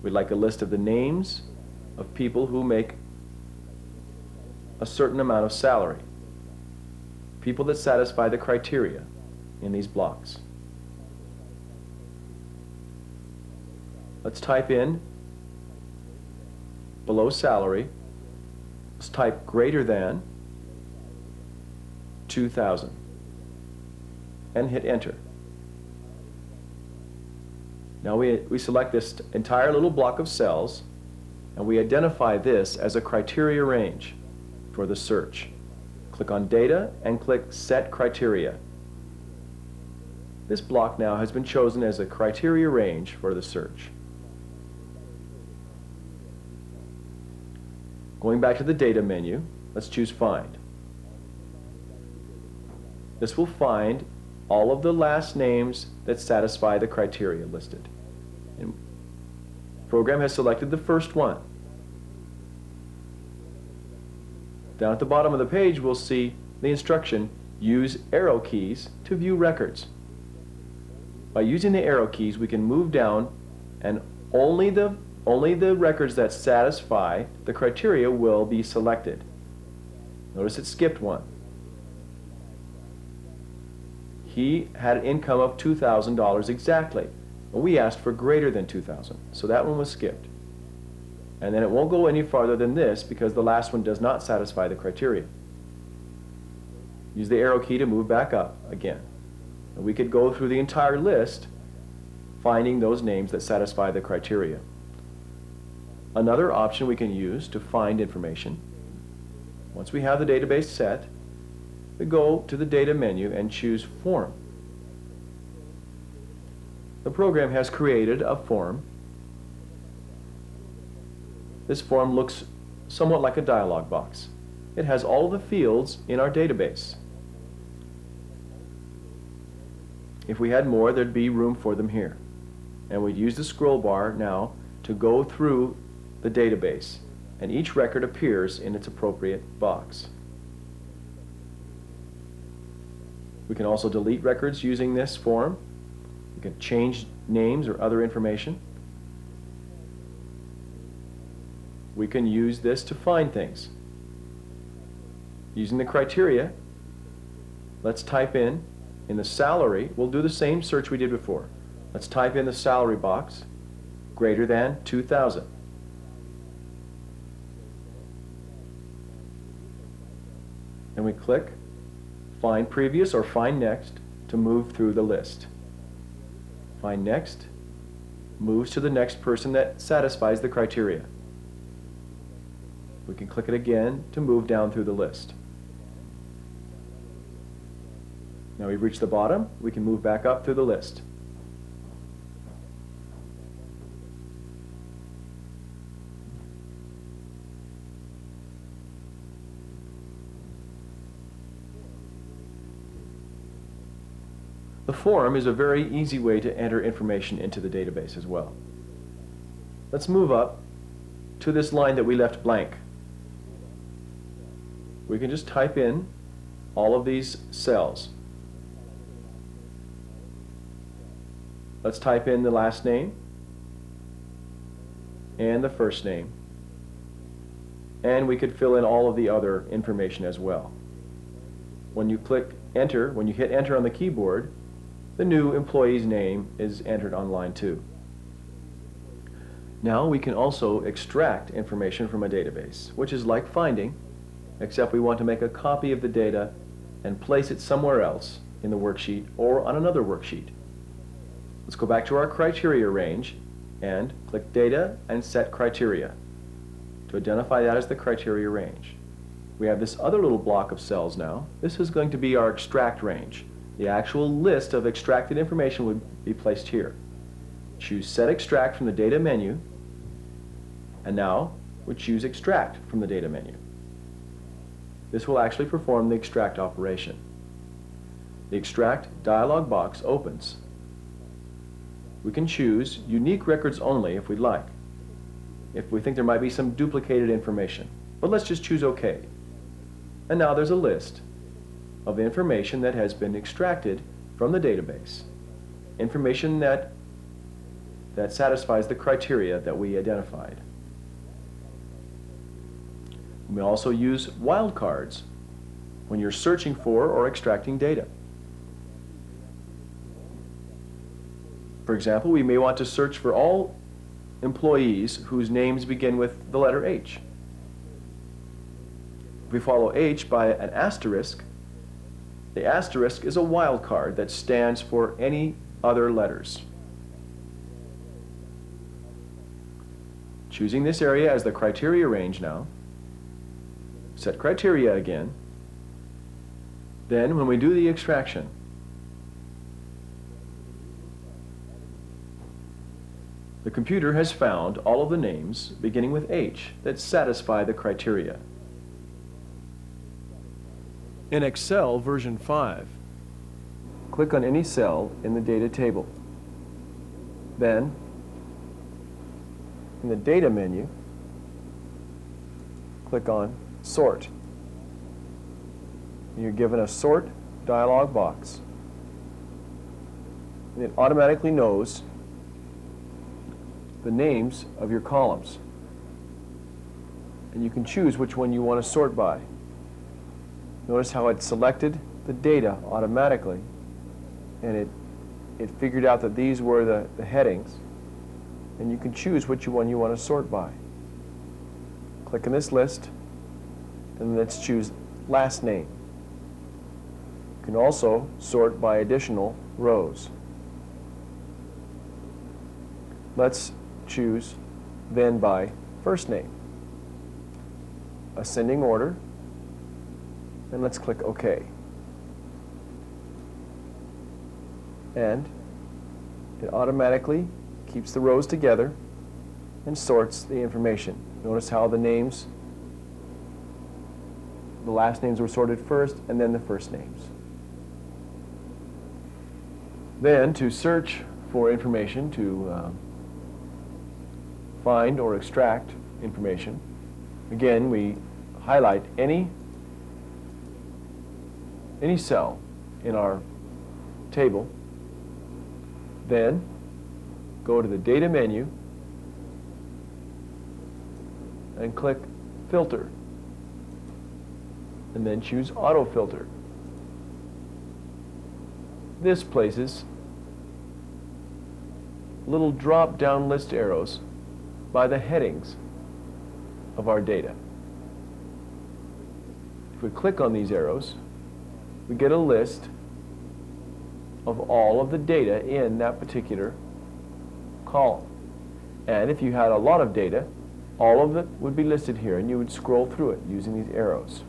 We'd like a list of the names of people who make a certain amount of salary. People that satisfy the criteria in these blocks. Let's type in below salary, let's type greater than 2,000 and hit enter. Now we select this entire little block of cells and we identify this as a criteria range for the search. Click on Data and click Set Criteria. This block now has been chosen as a criteria range for the search. Going back to the Data menu, let's choose Find. This will find all of the last names that satisfy the criteria listed. And the program has selected the first one. Down at the bottom of the page, we'll see the instruction, use arrow keys to view records. By using the arrow keys, we can move down and only the records that satisfy the criteria will be selected. Notice it skipped one. He had an income of $2,000 exactly. Well, we asked for greater than 2,000, so that one was skipped. And then it won't go any farther than this because the last one does not satisfy the criteria. Use the arrow key to move back up again. And we could go through the entire list finding those names that satisfy the criteria. Another option we can use to find information, once we have the database set, we go to the Data menu and choose Form. The program has created a form. This form looks somewhat like a dialog box. It has all the fields in our database. If we had more, there'd be room for them here. And we'd use the scroll bar now to go through the database, and each record appears in its appropriate box. We can also delete records using this form. We can change names or other information. We can use this to find things. Using the criteria, let's type in the salary, we'll do the same search we did before. Let's type in the salary box, greater than 2,000. And we click Find Previous or Find Next to move through the list. Find Next moves to the next person that satisfies the criteria. We can click it again to move down through the list. Now we've reached the bottom, we can move back up through the list. The form is a very easy way to enter information into the database as well. Let's move up to this line that we left blank. We can just type in all of these cells. Let's type in the last name and the first name. And we could fill in all of the other information as well. When you click enter, when you hit enter on the keyboard, the new employee's name is entered on line 2. Now we can also extract information from a database, which is like finding, except we want to make a copy of the data and place it somewhere else in the worksheet or on another worksheet. Let's go back to our criteria range and click Data and Set Criteria to identify that as the criteria range. We have this other little block of cells now. This is going to be our extract range. The actual list of extracted information would be placed here. Choose Set Extract from the Data menu, and now we choose Extract from the Data menu. This will actually perform the extract operation. The Extract dialog box opens. We can choose Unique Records Only if we'd like, if we think there might be some duplicated information. But let's just choose OK. And now there's a list of information that has been extracted from the database, information that satisfies the criteria that we identified. We also use wildcards when you're searching for or extracting data. For example, we may want to search for all employees whose names begin with the letter H. If we follow H by an asterisk, the asterisk is a wildcard that stands for any other letters. Choosing this area as the criteria range now, set criteria again. Then when we do the extraction, the computer has found all of the names beginning with H that satisfy the criteria. In Excel version 5, click on any cell in the data table. Then, in the Data menu, click on Sort. You're given a Sort dialog box. And it automatically knows the names of your columns. And you can choose which one you want to sort by. Notice how it selected the data automatically, and it figured out that these were the headings, and you can choose which one you want to sort by. Click on this list, and let's choose last name. You can also sort by additional rows. Let's choose then by first name. Ascending order, and let's click OK. And it automatically keeps the rows together and sorts the information. Notice how the names, the last names were sorted first and then the first names. Then to search for information, to find or extract information, again we highlight any cell in our table, then go to the Data menu and click Filter, and then choose Auto Filter. This places little drop-down list arrows by the headings of our data. If we click on these arrows, we get a list of all of the data in that particular column. And if you had a lot of data, all of it would be listed here, and you would scroll through it using these arrows.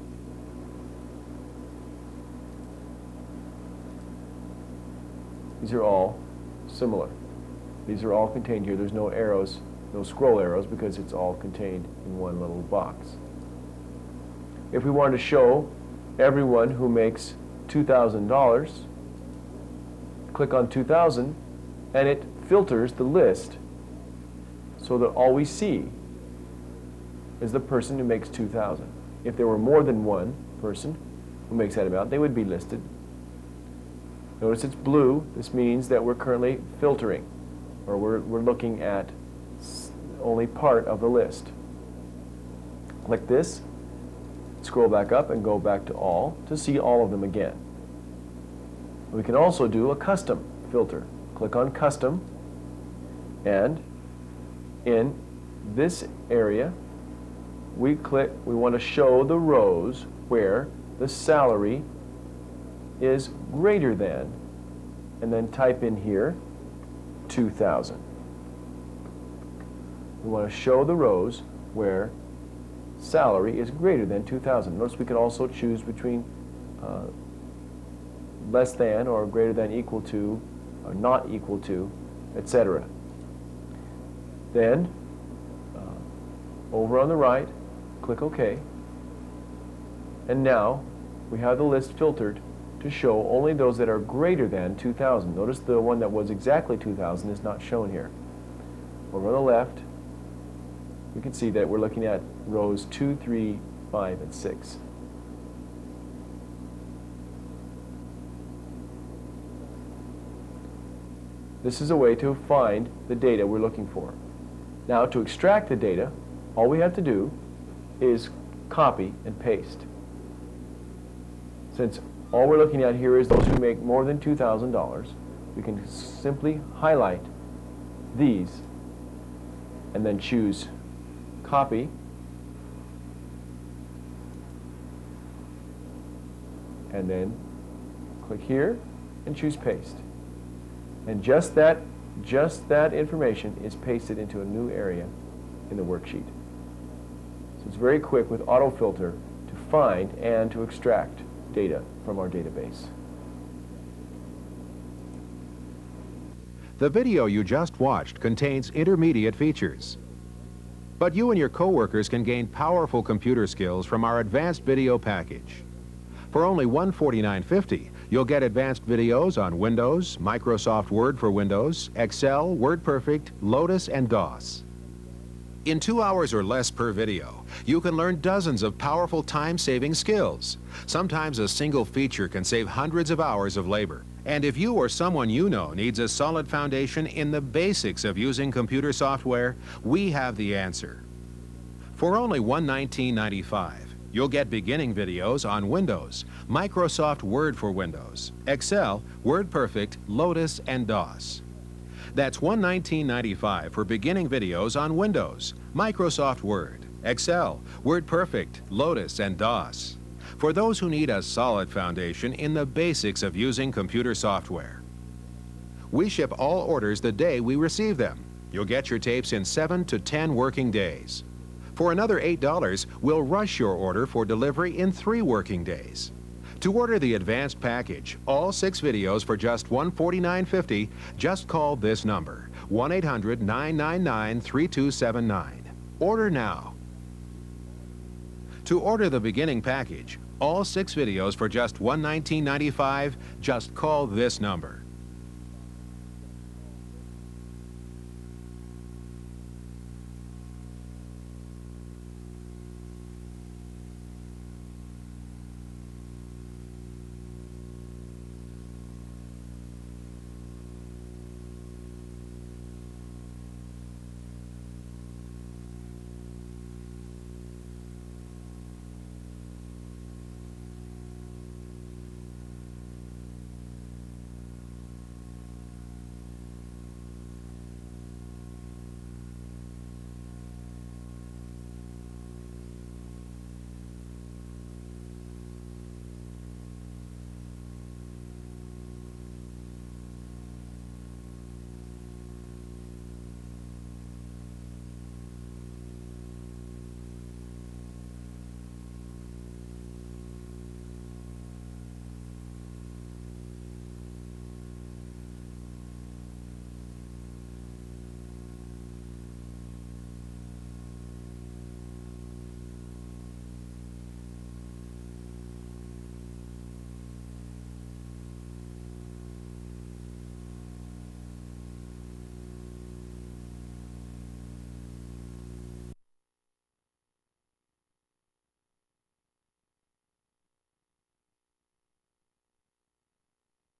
These are all similar. These are all contained here. There's no arrows, no scroll arrows, because it's all contained in one little box. If we wanted to show everyone who makes $2,000, click on 2,000, and it filters the list so that all we see is the person who makes 2,000. If there were more than one person who makes that amount, they would be listed. Notice it's blue. This means that we're currently filtering, or we're looking at only part of the list. Click this, scroll back up and go back to all to see all of them again. We can also do a custom filter. Click on Custom, and in this area, we want to show the rows where the salary is greater than, and then type in here 2,000. We want to show the rows where salary is greater than 2,000. Notice we can also choose between less than or greater than equal to or not equal to, etc. Then over on the right, click OK. And now we have the list filtered to show only those that are greater than 2,000. Notice the one that was exactly 2,000 is not shown here. Over on the left, we can see that we're looking at rows 2, 3, 5, and 6. This is a way to find the data we're looking for. Now, to extract the data, all we have to do is copy and paste. Since all we're looking at here is those who make more than $2,000, we can simply highlight these and then choose Copy, and then click here and choose Paste. And just that information is pasted into a new area in the worksheet. So it's very quick with autofilter to find and to extract data from our database. The video you just watched contains intermediate features. But you and your coworkers can gain powerful computer skills from our advanced video package. For only $149.50, you'll get advanced videos on Windows, Microsoft Word for Windows, Excel, WordPerfect, Lotus, and DOS. In 2 hours or less per video, you can learn dozens of powerful time-saving skills. Sometimes a single feature can save hundreds of hours of labor. And if you or someone you know needs a solid foundation in the basics of using computer software, we have the answer. For only $119.95, you'll get beginning videos on Windows, Microsoft Word for Windows, Excel, WordPerfect, Lotus, and DOS. That's $119.95 for beginning videos on Windows, Microsoft Word, Excel, WordPerfect, Lotus, and DOS. For those who need a solid foundation in the basics of using computer software. We ship all orders the day we receive them. You'll get your tapes in 7 to 10 working days. For another $8, we'll rush your order for delivery in 3 working days. To order the advanced package, all 6 videos for just $149.50, just call this number, 1-800-999-3279. Order now. To order the beginning package, all 6 videos for just $119.95, just call this number,